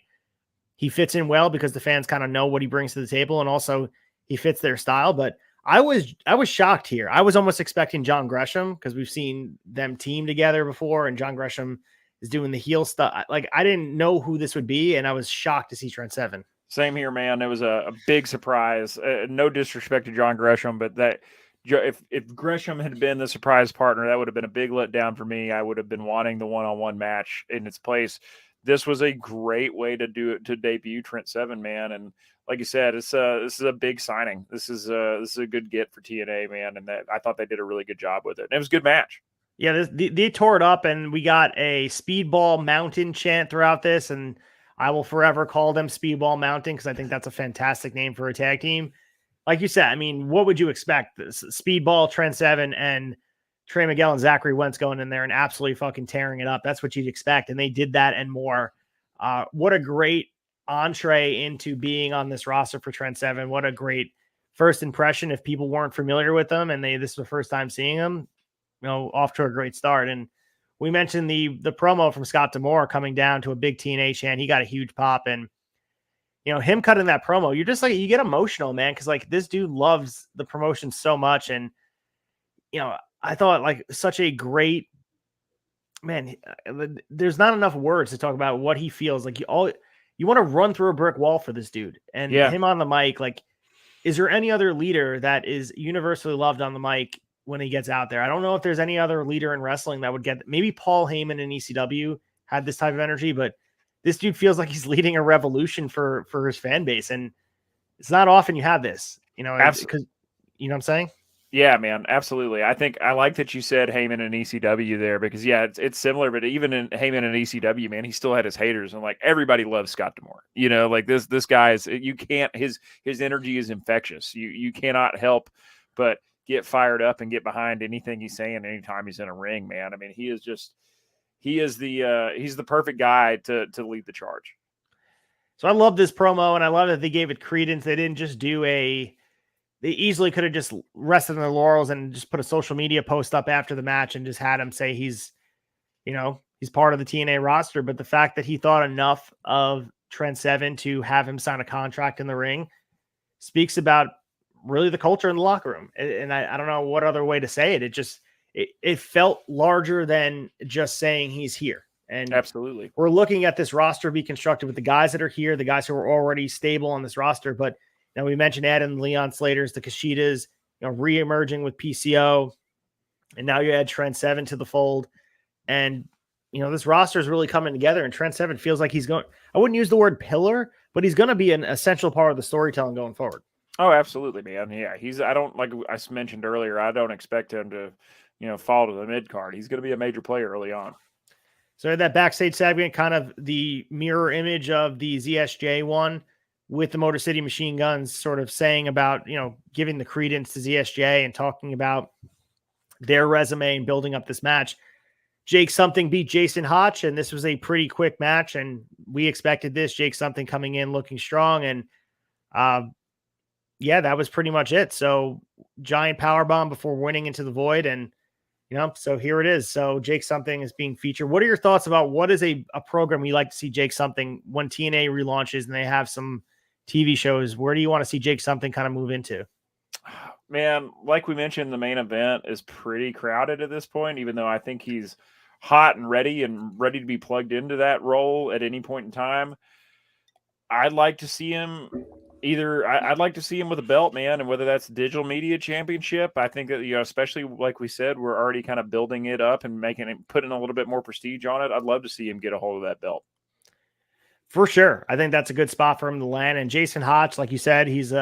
he fits in well because the fans kind of know what he brings to the table. And also he fits their style. But I was shocked here. I was almost expecting John Gresham because we've seen them team together before, and John Gresham is doing the heel stuff. Like, I didn't know who this would be, and I was shocked to see Trent Seven. Same here, man. It was a big surprise. No disrespect to John Gresham, but that if Gresham had been the surprise partner, that would have been a big letdown for me. I would have been wanting the one-on-one match in its place. This was a great way to debut Trent Seven, man. And like you said, this is a big signing. This is a good get for TNA, man. And I thought they did a really good job with it. And it was a good match. Yeah, they tore it up, and we got a Speedball Mountain chant throughout this, and I will forever call them Speedball Mountain because I think that's a fantastic name for a tag team. Like you said, I mean, what would you expect? This Speedball, Trent Seven, and Trey Miguel and Zachary Wentz going in there and absolutely fucking tearing it up. That's what you'd expect, and they did that and more. What a great entree into being on this roster for Trent Seven. What a great first impression if people weren't familiar with them and this is the first time seeing them. Off to a great start. And we mentioned the promo from Scott D'Amore coming down to a big TNA chant. He got a huge pop, and him cutting that promo, you're just like, you get emotional, man, because like this dude loves the promotion so much. And I thought like such a great man. There's not enough words to talk about what he feels like. You want to run through a brick wall for this dude. And him on the mic, like, is there any other leader that is universally loved on the mic when he gets out there? I don't know if there's any other leader in wrestling that would get, maybe Paul Heyman in ECW had this type of energy, but this dude feels like he's leading a revolution for his fan base. And it's not often you have this, because you know what I'm saying? Yeah, man, absolutely. I like that you said Heyman and ECW there because it's similar, but even in Heyman and ECW, man, he still had his haters, and like everybody loves Scott D'Amore. Like this guy is, you can't, his energy is infectious. You cannot help but get fired up and get behind anything he's saying anytime he's in a ring, man. I mean, he's the perfect guy to lead the charge. So I love this promo, and I love that they gave it credence. They didn't just they easily could have just rested on their laurels and just put a social media post up after the match and just had him say he's part of the TNA roster. But the fact that he thought enough of Trent Seven to have him sign a contract in the ring speaks about really the culture in the locker room. And I don't know what other way to say it. It felt larger than just saying he's here. And absolutely, we're looking at this roster be constructed with the guys that are here, the guys who are already stable on this roster. But now we mentioned Adam Leon Slaters, the Kashitas, re-emerging with PCO. And now you add Trent Seven to the fold. And this roster is really coming together, and Trent Seven feels like he's going. I wouldn't use the word pillar, but he's going to be an essential part of the storytelling going forward. Oh, absolutely, man. Yeah, I don't, like I mentioned earlier, I don't expect him to, fall to the mid card. He's going to be a major player early on. So that backstage segment, kind of the mirror image of the ZSJ one with the Motor City Machine Guns, sort of saying about, giving the credence to ZSJ and talking about their resume and building up this match. Jake Something beat Jason Hotch, and this was a pretty quick match, and we expected this. Jake Something coming in looking strong, and that was pretty much it. So giant powerbomb before winning into the void, and so here it is. So Jake Something is being featured. What are your thoughts about what is a program you like to see Jake Something when TNA relaunches and they have some TV shows? Where do you want to see Jake Something kind of move into? Man, like we mentioned, the main event is pretty crowded at this point, even though I think he's hot and ready to be plugged into that role at any point in time. I'd like to see him I'd like to see him with a belt, man, and whether that's Digital Media Championship. I think that, especially like we said, we're already kind of building it up and putting a little bit more prestige on it. I'd love to see him get a hold of that belt. For sure. I think that's a good spot for him to land. And Jason Hotch, like you said, he's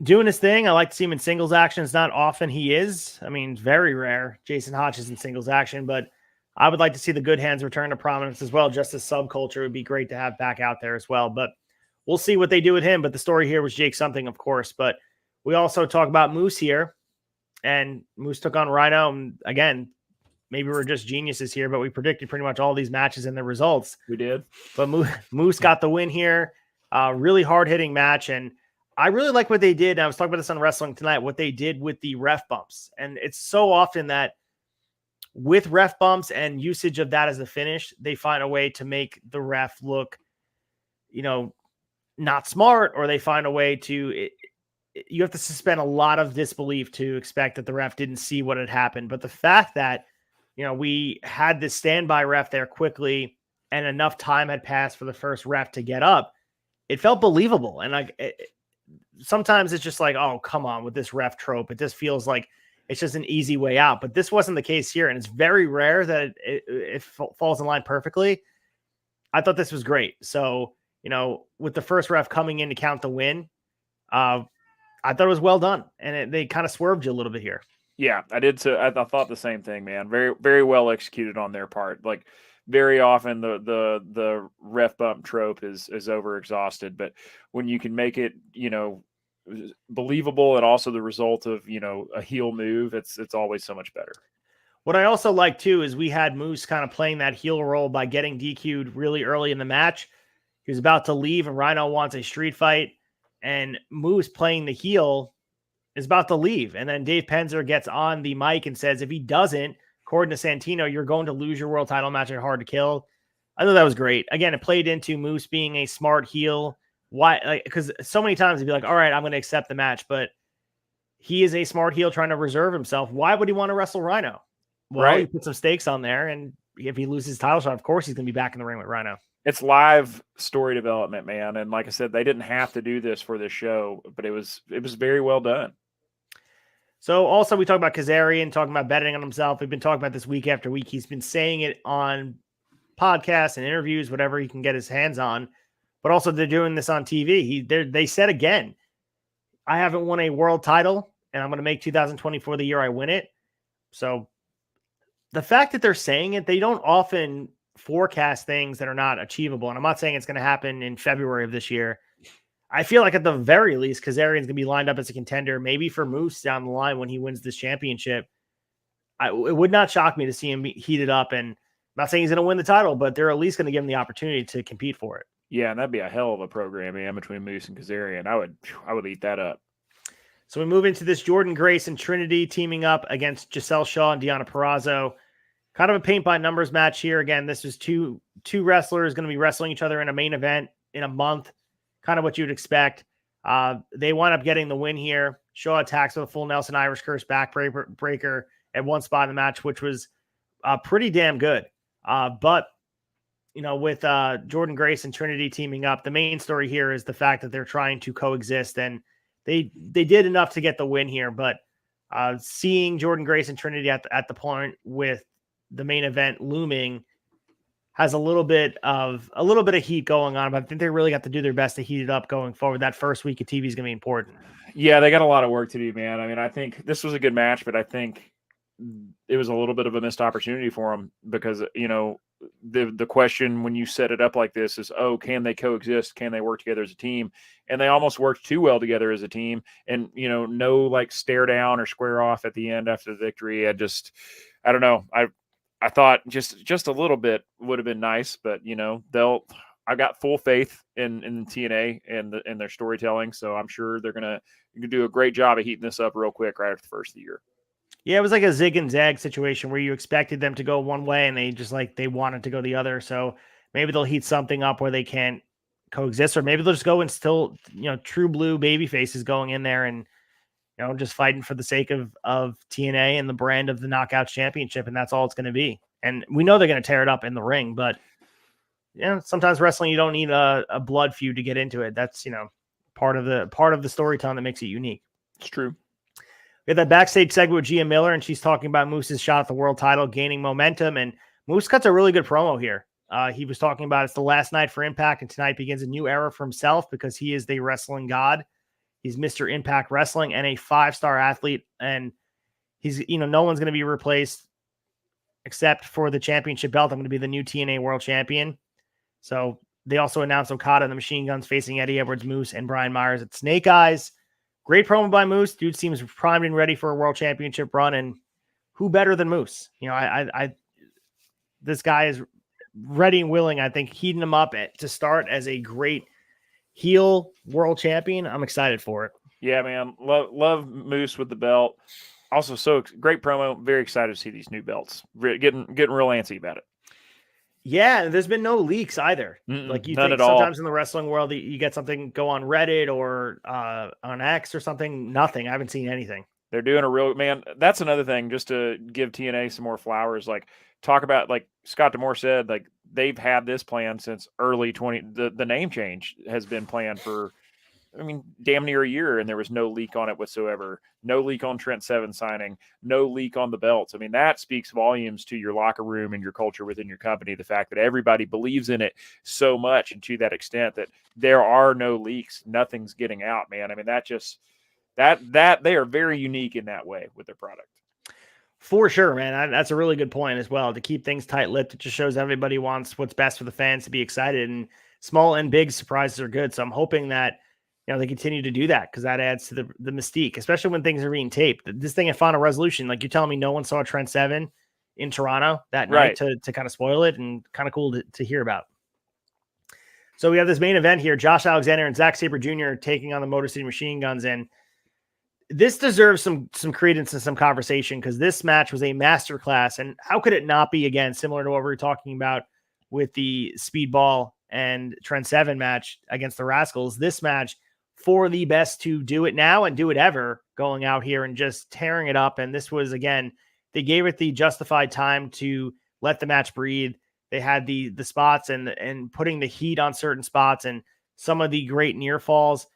doing his thing. I like to see him in singles action. It's not often he is. I mean, very rare Jason Hotch is in singles action, but I would like to see the Good Hands return to prominence as well. Just as subculture would be great to have back out there as well. But we'll see what they do with him. But the story here was Jake Something, of course. But we also talk about Moose here. And Moose took on Rhino. And again, maybe we're just geniuses here, but we predicted pretty much all these matches and the results. We did. But Moose got the win here. Really hard-hitting match. And I really like what they did. And I was talking about this on Wrestling Tonight, what they did with the ref bumps. And it's so often that with ref bumps and usage of that as the finish, they find a way to make the ref look, not smart, or they find a way to you have to suspend a lot of disbelief to expect that the ref didn't see what had happened. But the fact that, we had this standby ref there quickly and enough time had passed for the first ref to get up, it felt believable. And sometimes it's just like, oh, come on with this ref trope. It just feels like it's just an easy way out. But this wasn't the case here. And it's very rare that it falls in line perfectly. I thought this was great. So, with the first ref coming in to count the win, I thought it was well done. And they kind of swerved you a little bit here. Yeah, I did. So I thought the same thing, man. Very, very well executed on their part. Like, very often the ref bump trope is over exhausted, but when you can make it, believable and also the result of, a heel move, it's always so much better. What I also like too is we had Moose kind of playing that heel role by getting DQ'd really early in the match. He was about to leave and Rhino wants a street fight, and Moose playing the heel is about to leave. And then Dave Penzer gets on the mic and says, if he doesn't, according to Santino, you're going to lose your world title match at Hard to Kill. I thought that was great. Again, it played into Moose being a smart heel. Why? Because so many times he'd be like, all right, I'm going to accept the match, but he is a smart heel trying to reserve himself. Why would he want to wrestle Rhino? Well, right. He put some stakes on there, and if he loses his title shot, of course he's going to be back in the ring with Rhino. It's live story development, man. And like I said, they didn't have to do this for this show, but it was very well done. So also we talk about Kazarian talking about betting on himself. We've been talking about this week after week. He's been saying it on podcasts and interviews, whatever he can get his hands on. But also they're doing this on TV. They said again, I haven't won a world title, and I'm going to make 2024 the year I win it. So the fact that they're saying it, they don't often forecast things that are not achievable. And I'm not saying it's going to happen in February of this year. I feel like at the very least, Kazarian's going to be lined up as a contender, maybe for Moose down the line when he wins this championship. It would not shock me to see him heated up. And I'm not saying he's going to win the title, but they're at least going to give him the opportunity to compete for it. Yeah, and that'd be a hell of a program, man, between Moose and Kazarian. I would eat that up. So we move into this Jordan Grace and Trinity teaming up against Giselle Shaw and Deonna Purrazzo. Kind of a paint by numbers match here. Again, this is two wrestlers going to be wrestling each other in a main event in a month. Kind of what you'd expect. They wind up getting the win here. Shaw attacks with a full Nelson Irish Curse backbreaker at one spot in the match, which was pretty damn good. But, with Jordan Grace and Trinity teaming up, the main story here is the fact that they're trying to coexist, and they did enough to get the win here. But seeing Jordan Grace and Trinity at the point with the main event looming has a little bit of heat going on, but I think they really got to do their best to heat it up going forward. That first week of TV is going to be important. Yeah, they got a lot of work to do, man. I mean, I think this was a good match, but I think it was a little bit of a missed opportunity for them because, you know, the question when you set it up like this is, oh, can they coexist? Can they work together as a team? And they almost worked too well together as a team. And, you know, no like stare down or square off at the end after the victory. I don't know. I thought just a little bit would have been nice, but you know, I got full faith in TNA and their storytelling. So I'm sure they're going to do a great job of heating this up real quick right after the first of the year. Yeah, it was like a zig and zag situation where you expected them to go one way and they wanted to go the other. So maybe they'll heat something up where they can't coexist, or maybe they'll just go and still, you know, true blue baby faces going in there and, you know, just fighting for the sake of TNA and the brand of the Knockouts Championship. And that's all it's going to be. And we know they're going to tear it up in the ring, but you know, sometimes wrestling, you don't need a blood feud to get into it. That's, you know, part of the storytelling that makes it unique. It's true. We had that backstage segment with Gia Miller, and she's talking about Moose's shot at the world title gaining momentum. And Moose cuts a really good promo here. He was talking about it's the last night for Impact, and tonight begins a new era for himself because he is the wrestling god. He's Mr. Impact Wrestling and a 5-star athlete. And he's, you know, no one's going to be replaced except for the championship belt. I'm going to be the new TNA world champion. So they also announced Okada and the Machine Guns facing Eddie Edwards, Moose, and Brian Myers at Snake Eyes. Great promo by Moose. Dude seems primed and ready for a world championship run. And who better than Moose? You know, this guy is ready and willing. I think heating him up to start as a great heel world champion. I'm excited for it. Yeah, man. Love Moose with the belt. Also, so great promo. Very excited to see these new belts. Getting real antsy about it. Yeah, there's been no leaks either. Like you think sometimes in the wrestling world, you get something go on Reddit or on X or something. Nothing. I haven't seen anything. They're doing a real, man. That's another thing, just to give TNA some more flowers. Like talk about, like Scott D'Amore said, like they've had this plan since early the name change has been planned for, I mean, damn near a year, and there was no leak on it whatsoever. No leak on Trent Seven signing. No leak on the belts. I mean, that speaks volumes to your locker room and your culture within your company. The fact that everybody believes in it so much and to that extent that there are no leaks, nothing's getting out, man. I mean, that they are very unique in that way with their product. For sure, man. That's a really good point as well. To keep things tight-lipped, it just shows everybody wants what's best for the fans to be excited, and small and big surprises are good. So I'm hoping that, you know, they continue to do that because that adds to the mystique, especially when things are being taped. This thing had final resolution. Like you're telling me no one saw Trent Seven in Toronto that night to kind of spoil it, and kind of cool to hear about. So we have this main event here. Josh Alexander and Zack Sabre Jr. taking on the Motor City Machine Guns. And this deserves some credence and some conversation because this match was a masterclass. And how could it not be, again, similar to what we were talking about with the Speedball and Trent Seven match against the Rascals? This match, for the best to do it now and do it ever, going out here and just tearing it up. And this was, again, they gave it the justified time to let the match breathe. They had the spots and putting the heat on certain spots and some of the great near falls.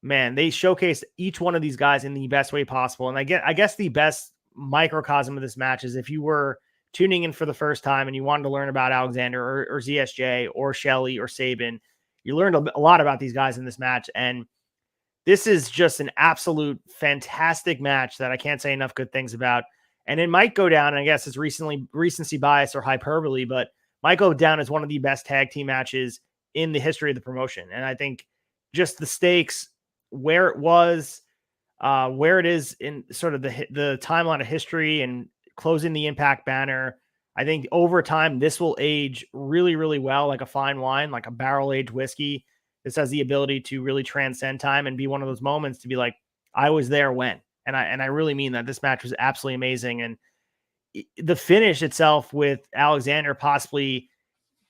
Man, they showcased each one of these guys in the best way possible. And I guess the best microcosm of this match is if you were tuning in for the first time and you wanted to learn about Alexander or ZSJ or Shelley or Sabin, you learned a lot about these guys in this match. And this is just an absolute fantastic match that I can't say enough good things about. And it might go down, and I guess it's recency bias or hyperbole, but might go down as one of the best tag team matches in the history of the promotion. And I think just the stakes, where it was, where it is in sort of the timeline of history and closing the Impact banner, I think over time, this will age really, really well, like a fine wine, like a barrel-aged whiskey. This has the ability to really transcend time and be one of those moments to be like, I was there when, and I really mean that. This match was absolutely amazing. And the finish itself with Alexander possibly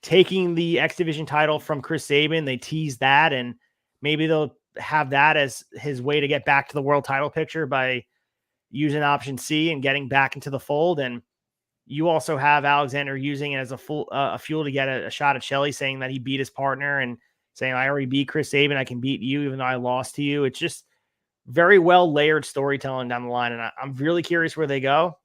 taking the X Division title from Chris Sabin, they teased that, and maybe they'll have that as his way to get back to the world title picture by using option C and getting back into the fold. And you also have Alexander using it as a fuel to get a shot at Shelley, saying that he beat his partner and saying, I already beat Chris Sabin. I can beat you, even though I lost to you. It's just very well layered storytelling down the line. And I'm really curious where they go.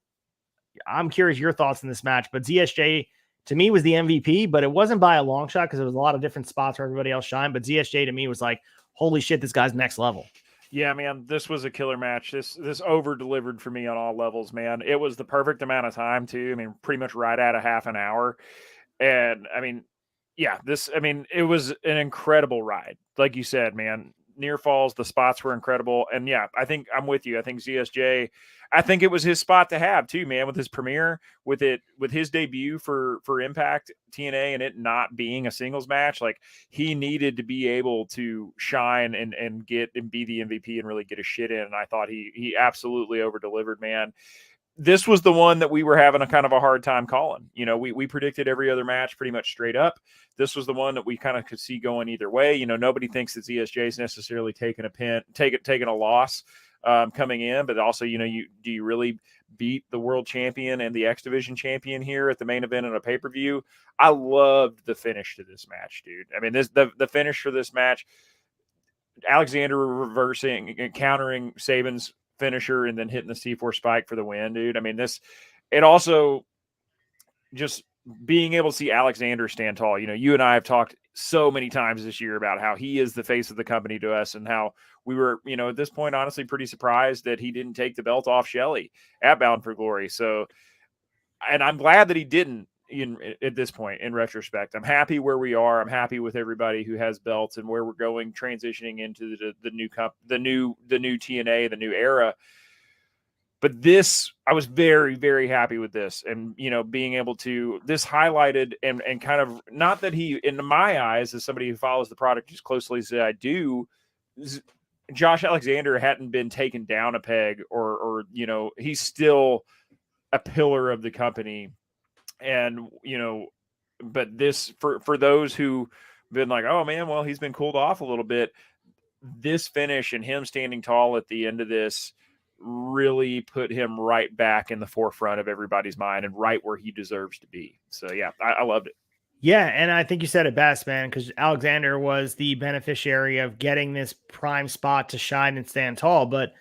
I'm curious your thoughts on this match, but ZSJ to me was the MVP, but it wasn't by a long shot because there was a lot of different spots where everybody else shined. But ZSJ to me was like, holy shit, this guy's next level. Yeah, man, this was a killer match. This over delivered for me on all levels, man. It was the perfect amount of time too. I mean, pretty much right at a half an hour. And I mean, yeah, it was an incredible ride. Like you said, man, near falls, the spots were incredible. And yeah, I think I'm with you. I think ZSJ, I think it was his spot to have too, man, with his premiere, with his debut for Impact TNA and it not being a singles match. Like he needed to be able to shine and get and be the MVP and really get his shit in. And I thought he absolutely over delivered, man. This was the one that we were having a kind of a hard time calling. You know, we predicted every other match pretty much straight up. This was the one that we kind of could see going either way. You know, nobody thinks that ZSJ is necessarily taking a loss coming in, but also, you know, do you really beat the world champion and the X Division champion here at the main event in a pay-per-view? I loved the finish to this match, dude. I mean, the finish for this match, Alexander reversing and countering Saban's finisher and then hitting the C4 spike for the win, dude. I mean, it also just being able to see Alexander stand tall. You know, you and I have talked so many times this year about how he is the face of the company to us and how we were, you know, at this point, honestly, pretty surprised that he didn't take the belt off Shelley at Bound for Glory. So, and I'm glad that he didn't at this point in retrospect. I'm happy where we are. I'm happy with everybody who has belts and where we're going, transitioning into the new TNA, the new era. But this, I was very, very happy with this. And, you know, being able to, this highlighted and kind of, not that he, in my eyes, as somebody who follows the product as closely as I do, Josh Alexander hadn't been taken down a peg or, you know, he's still a pillar of the company. And, you know, but this, for those who been like, oh man, well, he's been cooled off a little bit. This finish and him standing tall at the end of this really put him right back in the forefront of everybody's mind and right where he deserves to be. So yeah, I loved it. Yeah, and I think you said it best, man, because Alexander was the beneficiary of getting this prime spot to shine and stand tall. But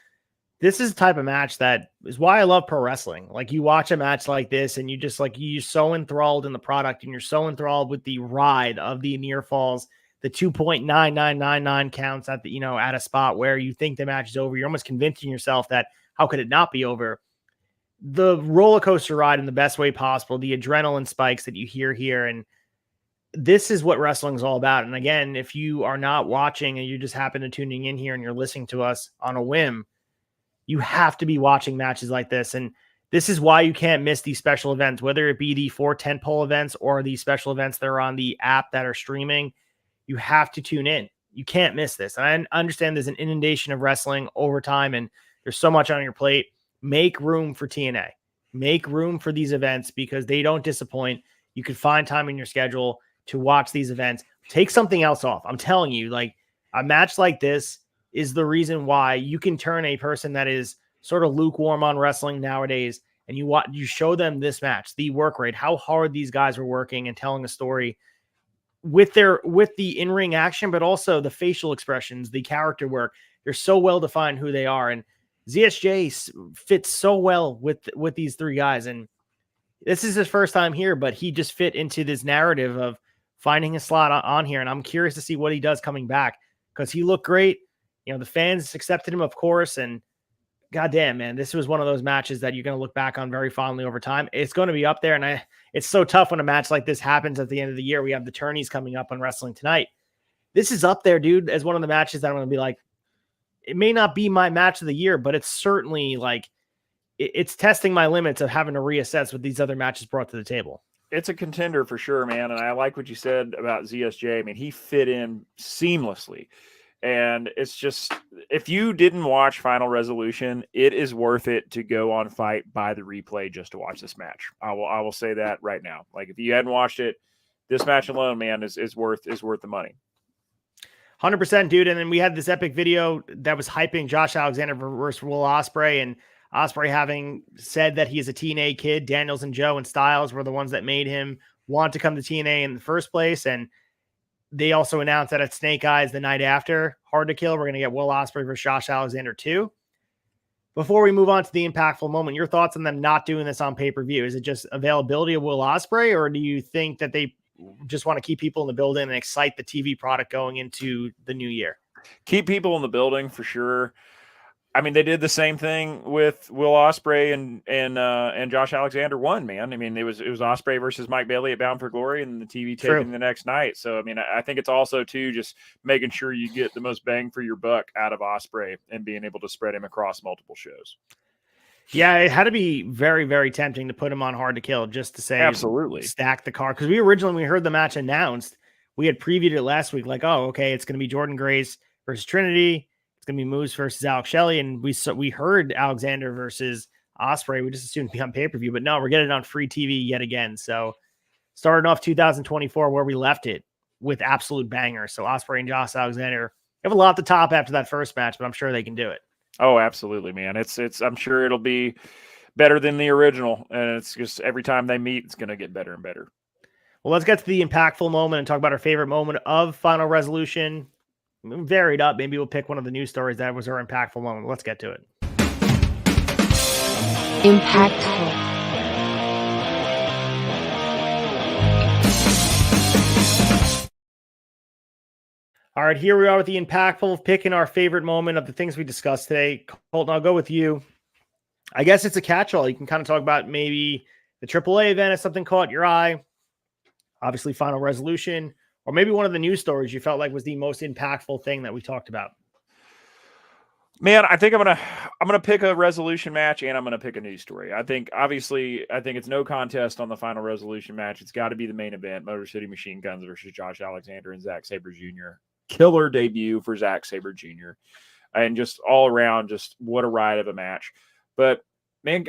this is the type of match that is why I love pro wrestling. Like you watch a match like this and you just like, you're so enthralled in the product and you're so enthralled with the ride of the near falls, the 2.9999 counts at the, you know, at a spot where you think the match is over. You're almost convincing yourself that how could it not be over? The roller coaster ride in the best way possible, the adrenaline spikes that you hear here. And this is what wrestling is all about. And again, if you are not watching and you just happen to tuning in here and you're listening to us on a whim, you have to be watching matches like this. And this is why you can't miss these special events, whether it be the 4 tentpole events or the special events that are on the app that are streaming. You have to tune in. You can't miss this. And I understand there's an inundation of wrestling over time and there's so much on your plate. Make room for TNA. Make room for these events because they don't disappoint. You can find time in your schedule to watch these events. Take something else off. I'm telling you, like a match like this is the reason why you can turn a person that is sort of lukewarm on wrestling nowadays and you show them this match, the work rate, how hard these guys were working and telling a story with the in-ring action, but also the facial expressions, the character work. They're so well defined who they are. And ZSJ fits so well with these three guys. And this is his first time here, but he just fit into this narrative of finding a slot on here. And I'm curious to see what he does coming back because he looked great. You know, the fans accepted him, of course, and goddamn, man, this was one of those matches that you're going to look back on very fondly over time. It's going to be up there, and it's so tough when a match like this happens at the end of the year. We have the tourneys coming up on Wrestling Tonight. This is up there, dude, as one of the matches that I'm going to be like, it may not be my match of the year, but it's certainly like, it's testing my limits of having to reassess what these other matches brought to the table. It's a contender for sure, man, and I like what you said about ZSJ. I mean, he fit in seamlessly. And it's just, if you didn't watch Final Resolution, it is worth it to go on Fight, buy the replay just to watch this match. I will say that right now. Like if you hadn't watched it, this match alone, man, is worth the money. 100%, dude. And then we had this epic video that was hyping Josh Alexander versus Will Ospreay, and Ospreay having said that he is a TNA kid. Daniels and Joe and Styles were the ones that made him want to come to TNA in the first place. And they also announced that at Snake Eyes the night after Hard to Kill, we're going to get Will Ospreay versus Josh Alexander too. Before we move on to the impactful moment, your thoughts on them not doing this on pay-per-view? Is it just availability of Will Ospreay, or do you think that they just want to keep people in the building and excite the TV product going into the new year? Keep people in the building for sure. I mean, they did the same thing with Will Ospreay and Josh Alexander won, man. I mean, it was Ospreay versus Mike Bailey at Bound for Glory, and the TV taping the next night. So, I mean, I think it's also too just making sure you get the most bang for your buck out of Ospreay and being able to spread him across multiple shows. Yeah, it had to be very, very tempting to put him on Hard to Kill just to say absolutely stack the card. Because we originally, when we heard the match announced, we had previewed it last week, like, oh, okay, it's going to be Jordan Grace versus Trinity. It's going to be Moose versus Alex Shelley. And we heard Alexander versus Ospreay. We just assumed it'd be on pay-per-view, but no, we're getting it on free TV yet again. So starting off 2024 where we left it with absolute bangers. So Ospreay and Josh Alexander have a lot to top after that first match, but I'm sure they can do it. Oh, absolutely, man. It's I'm sure it'll be better than the original. And it's just every time they meet, it's going to get better and better. Well, let's get to the impactful moment and talk about our favorite moment of Final Resolution. Varied up. Maybe we'll pick one of the news stories that was our impactful moment. Let's get to it. Impactful. All right, here we are with the impactful, picking our favorite moment of the things we discussed today. Colton, I'll go with you. I guess it's a catch-all. You can kind of talk about maybe the AAA event if something caught your eye. Obviously, Final Resolution. Or maybe one of the news stories you felt like was the most impactful thing that we talked about. Man, I think I'm gonna pick a resolution match and I'm gonna pick a news story. I think it's no contest on the Final Resolution match. It's got to be the main event: Motor City Machine Guns versus Josh Alexander and Zack Sabre Jr. Killer debut for Zack Sabre Jr. And just all around, just what a ride of a match. But man,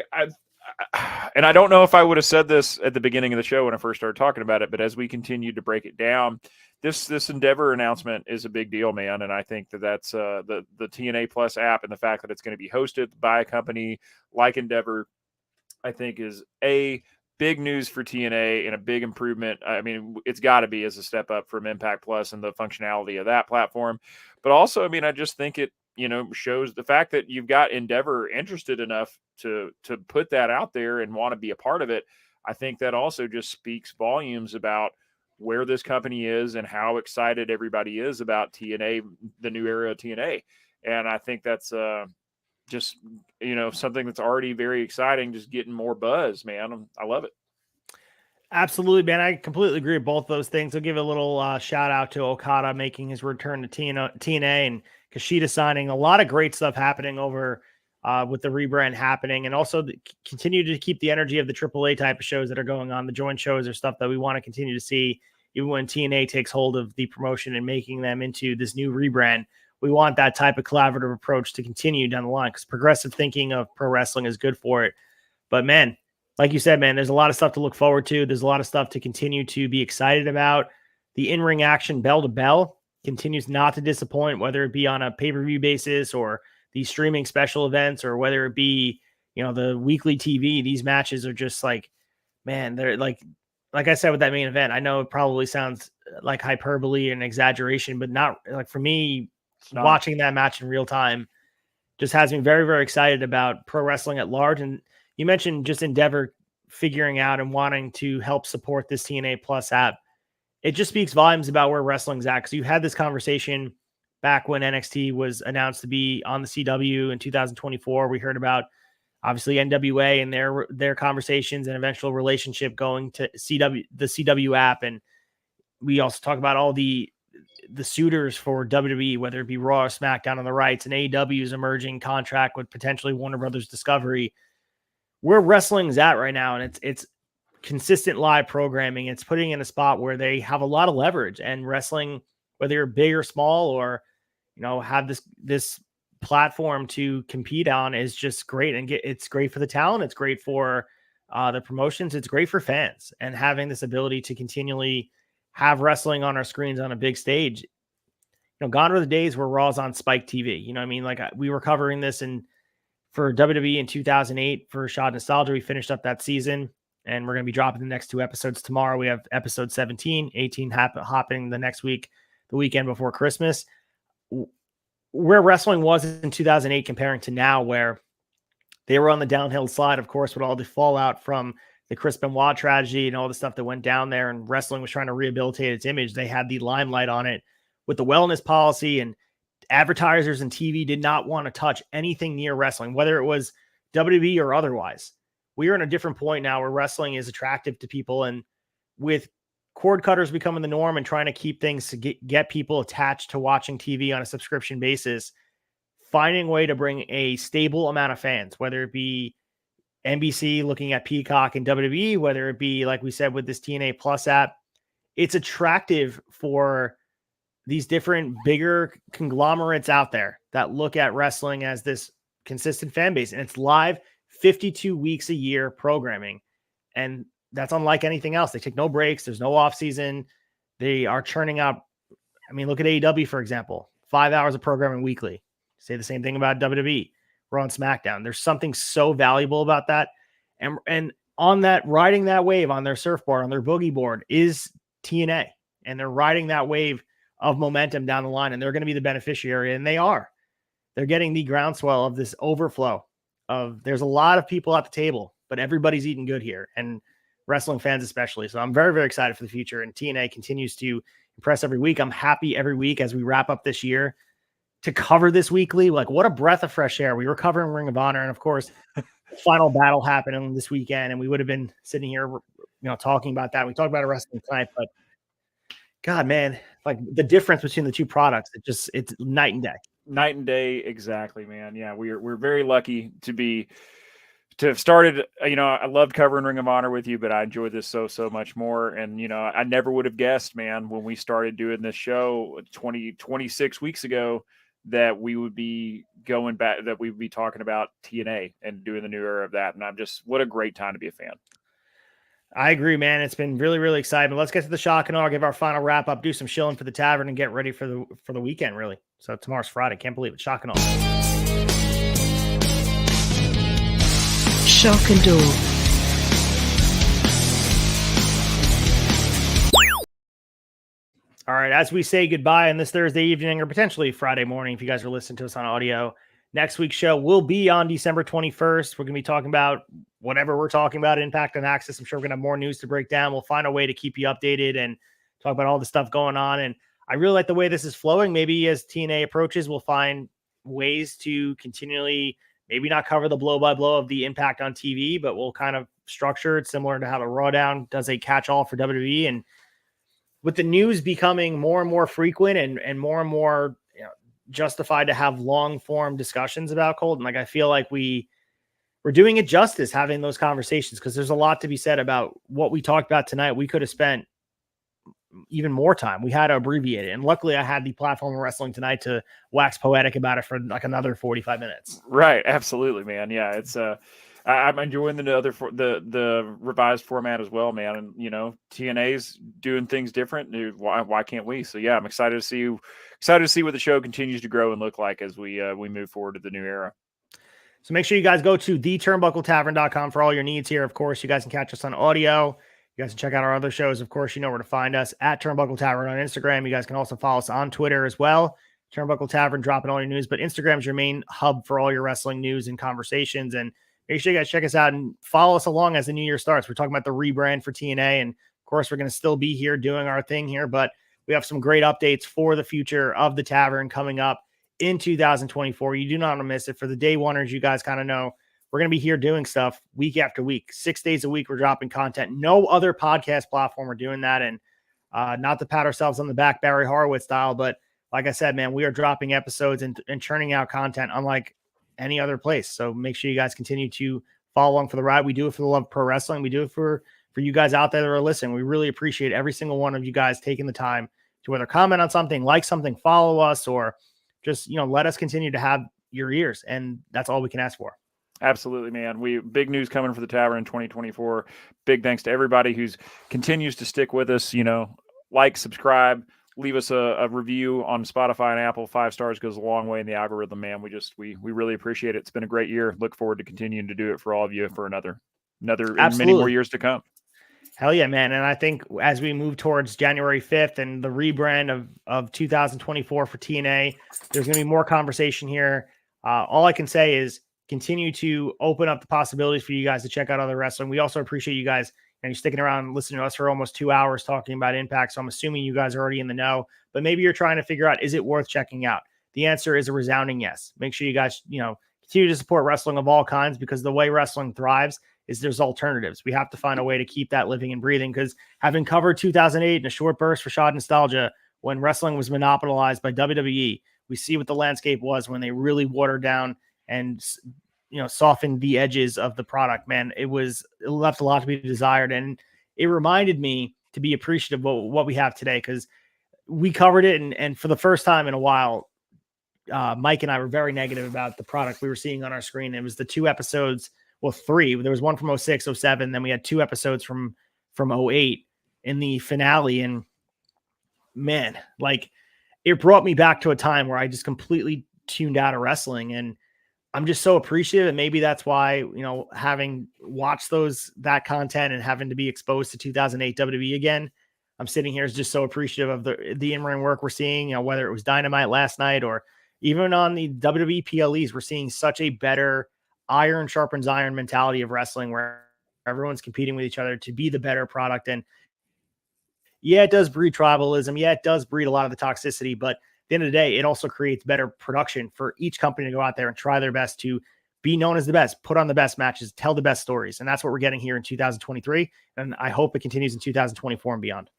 I don't know if I would have said this at the beginning of the show when I first started talking about it, but as we continued to break it down, this Endeavor announcement is a big deal, man. And I think that's the TNA Plus app and the fact that it's going to be hosted by a company like Endeavor, I think is big news for TNA and a big improvement. I mean, it's got to be as a step up from Impact Plus and the functionality of that platform. But also, I mean, I just think it, shows the fact that you've got Endeavor interested enough to put that out there and want to be a part of it. I think that also just speaks volumes about where this company is and how excited everybody is about TNA, the new era of TNA. And I think that's just, something that's already very exciting, just getting more buzz, man. I love it. Absolutely, man. I completely agree with both those things. I'll give a little shout out to Okada making his return to TNA and Kushida signing. A lot of great stuff happening over with the rebrand happening, and also continue to keep the energy of the AAA type of shows that are going on. The joint shows are stuff that we want to continue to see, even when TNA takes hold of the promotion and making them into this new rebrand. We want that type of collaborative approach to continue down the line because progressive thinking of pro wrestling is good for it. But man, like you said, man, there's a lot of stuff to look forward to. There's a lot of stuff to continue to be excited about. The in-ring action bell to bell continues not to disappoint, whether it be on a pay-per-view basis or these streaming special events, or whether it be, the weekly TV. These matches are just like, man, they're like I said with that main event, I know it probably sounds like hyperbole and exaggeration, but not like for me, watching that match in real time just has me very, very excited about pro wrestling at large. And you mentioned just Endeavor figuring out and wanting to help support this TNA Plus app. It just speaks volumes about where wrestling's at. Because you had this conversation back when NXT was announced to be on the CW in 2024. We heard about obviously NWA and their conversations and eventual relationship going to the CW app. And we also talk about all the suitors for WWE, whether it be Raw or SmackDown on the rights, and AEW's emerging contract with potentially Warner Brothers Discovery. Where wrestling's at right now, and it's consistent live programming. It's putting in a spot where they have a lot of leverage, and wrestling, whether you're big or small, or have this platform to compete on, is just great. And it's great for the talent. It's great for the promotions. It's great for fans, and having this ability to continually have wrestling on our screens on a big stage. Gone are the days where Raw's on Spike TV. Like we were covering this for WWE in 2008 for Shot Nostalgia. We finished up that season, and we're going to be dropping the next 2 episodes tomorrow. We have episode 17, 18 hopping the next week, the weekend before Christmas. Where wrestling was in 2008 comparing to now, where They were on the downhill slide, of course, with all the fallout from the Chris Benoit tragedy and all the stuff that went down there, and wrestling was trying to rehabilitate its image. They had the limelight on it with the wellness policy, and advertisers and TV did not want to touch anything near wrestling, whether it was WWE or otherwise. We are in a different point now where wrestling is attractive to people, and with cord cutters becoming the norm and trying to keep things to get people attached to watching TV on a subscription basis, finding a way to bring a stable amount of fans, whether it be NBC looking at Peacock and WWE, whether it be, like we said, with this TNA Plus app, it's attractive for these different bigger conglomerates out there that look at wrestling as this consistent fan base. And it's live 52 weeks a year programming. And that's unlike anything else. They take no breaks. There's no off season. They are churning out. I mean, look at AEW, for example, 5 hours of programming weekly. Say the same thing about WWE. We're on SmackDown. There's something so valuable about that. And on that, riding that wave on their surfboard, on their boogie board is TNA. And they're riding that wave of momentum down the line, and they're going to be the beneficiary. And they are. They're getting the groundswell of this overflow of, there's a lot of people at the table, but everybody's eating good here, and wrestling fans especially. So I'm very, very excited for the future, and TNA continues to impress every week. I'm happy every week as we wrap up this year to cover this weekly. Like, what a breath of fresh air. We were covering Ring of Honor, and of course, the final battle happened this weekend, and we would have been sitting here, talking about that. We talked about wrestling tonight, but God, man, like the difference between the two products, it's night and day. Night and day, exactly, man. Yeah, we're very lucky to have started. I loved covering Ring of Honor with you, but I enjoyed this so much more. And I never would have guessed, man, when we started doing this show 26 weeks ago, that we would be going back, that we would be talking about TNA and doing the new era of that. And what a great time to be a fan. I agree, man. It's been really, really exciting. Let's get to the shock and awe, give our final wrap up, do some shilling for the tavern, and get ready for the weekend, really. So tomorrow's Friday. Can't believe it. Shock and awe. Shock and awe. All right. As we say goodbye on this Thursday evening, or potentially Friday morning, if you guys are listening to us on audio, next week's show will be on December 21st. We're going to be talking about whatever we're talking about, Impact and Access. I'm sure we're going to have more news to break down. We'll find a way to keep you updated and talk about all the stuff going on. And I really like the way this is flowing. Maybe as TNA approaches, we'll find ways to continually maybe not cover the blow by blow of the Impact on TV, but we'll kind of structure it similar to how the Raw Down does a catch-all for WWE. And with the news becoming more and more frequent and more justified to have long form discussions about Colton, like I feel like we're doing it justice having those conversations, because there's a lot to be said about what we talked about tonight. We could have spent even more time. We had to abbreviate it, and luckily I had the platform of wrestling tonight to wax poetic about it for like another 45 minutes. Right, absolutely, man. Yeah, it's I'm enjoying the revised format as well, man. And TNA's doing things different. Why can't we? So yeah, I'm excited to see what the show continues to grow and look like as we move forward to the new era. So make sure you guys go to theturnbuckletavern.com for all your needs here. Of course, you guys can catch us on audio. You guys can check out our other shows. Of course, you know where to find us at Turnbuckle Tavern on Instagram. You guys can also follow us on Twitter as well. Turnbuckle Tavern, dropping all your news, but Instagram is your main hub for all your wrestling news and conversations. And make sure you guys check us out and follow us along as the new year starts. We're talking about the rebrand for TNA. And of course, we're going to still be here doing our thing here, but we have some great updates for the future of the Tavern coming up in 2024. You do not want to miss it. For the day oneers, you guys kind of know we're going to be here doing stuff week after week, 6 days a week. We're dropping content. No other podcast platform are doing that. And not to pat ourselves on the back, Barry Horowitz style, but like I said, man, we are dropping episodes and churning out content unlike any other place. So make sure you guys continue to follow along for the ride. We do it for the love of pro wrestling. We do it for you guys out there that are listening. We really appreciate every single one of you guys taking the time to whether comment on something, like something, follow us, or just, let us continue to have your ears. And that's all we can ask for. Absolutely, man. Big news coming for the Tavern in 2024. Big thanks to everybody who's continues to stick with us. Like, subscribe, leave us a review on Spotify and Apple. 5 stars goes a long way in the algorithm, man. We really appreciate it. It's been a great year. Look forward to continuing to do it for all of you for another many more years to come. Hell yeah, man. And I think as we move towards January 5th and the rebrand of 2024 for TNA, there's going to be more conversation here. All I can say is continue to open up the possibilities for you guys to check out other wrestling. We also appreciate you guys and you're sticking around and listening to us for almost 2 hours talking about Impact. So I'm assuming you guys are already in the know, but maybe you're trying to figure out, is it worth checking out? The answer is a resounding yes. Make sure you guys, continue to support wrestling of all kinds, because the way wrestling thrives is there's alternatives. We have to find a way to keep that living and breathing, because having covered 2008 in a short burst for Shot Nostalgia, when wrestling was monopolized by WWE, we see what the landscape was when they really watered down and softened the edges of the product. Man, it left a lot to be desired, and it reminded me to be appreciative of what we have today, because we covered it, and for the first time in a while, Mike and I were very negative about the product we were seeing on our screen. It was the 2 episodes, well, 3. There was one from 06, 07, then we had 2 episodes from 08 in the finale, and man, like, it brought me back to a time where I just completely tuned out of wrestling, and I'm just so appreciative. And maybe that's why, having watched that content and having to be exposed to 2008 WWE again, I'm sitting here just so appreciative of the in-ring work we're seeing, whether it was Dynamite last night or even on the WWE PLEs, we're seeing such a better iron sharpens iron mentality of wrestling, where everyone's competing with each other to be the better product. And yeah, it does breed tribalism. Yeah, it does breed a lot of the toxicity, but at the end of the day, it also creates better production for each company to go out there and try their best to be known as the best, put on the best matches, tell the best stories. And that's what we're getting here in 2023. And I hope it continues in 2024 and beyond.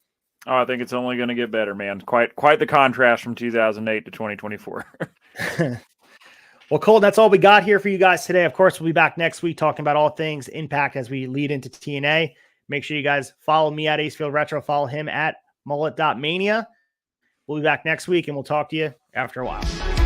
Oh, I think it's only going to get better, man. Quite the contrast from 2008 to 2024. Well, Cole, that's all we got here for you guys today. Of course, we'll be back next week talking about all things Impact as we lead into TNA. Make sure you guys follow me at Acefield Retro. Follow him at mullet.mania. We'll be back next week, and we'll talk to you after a while.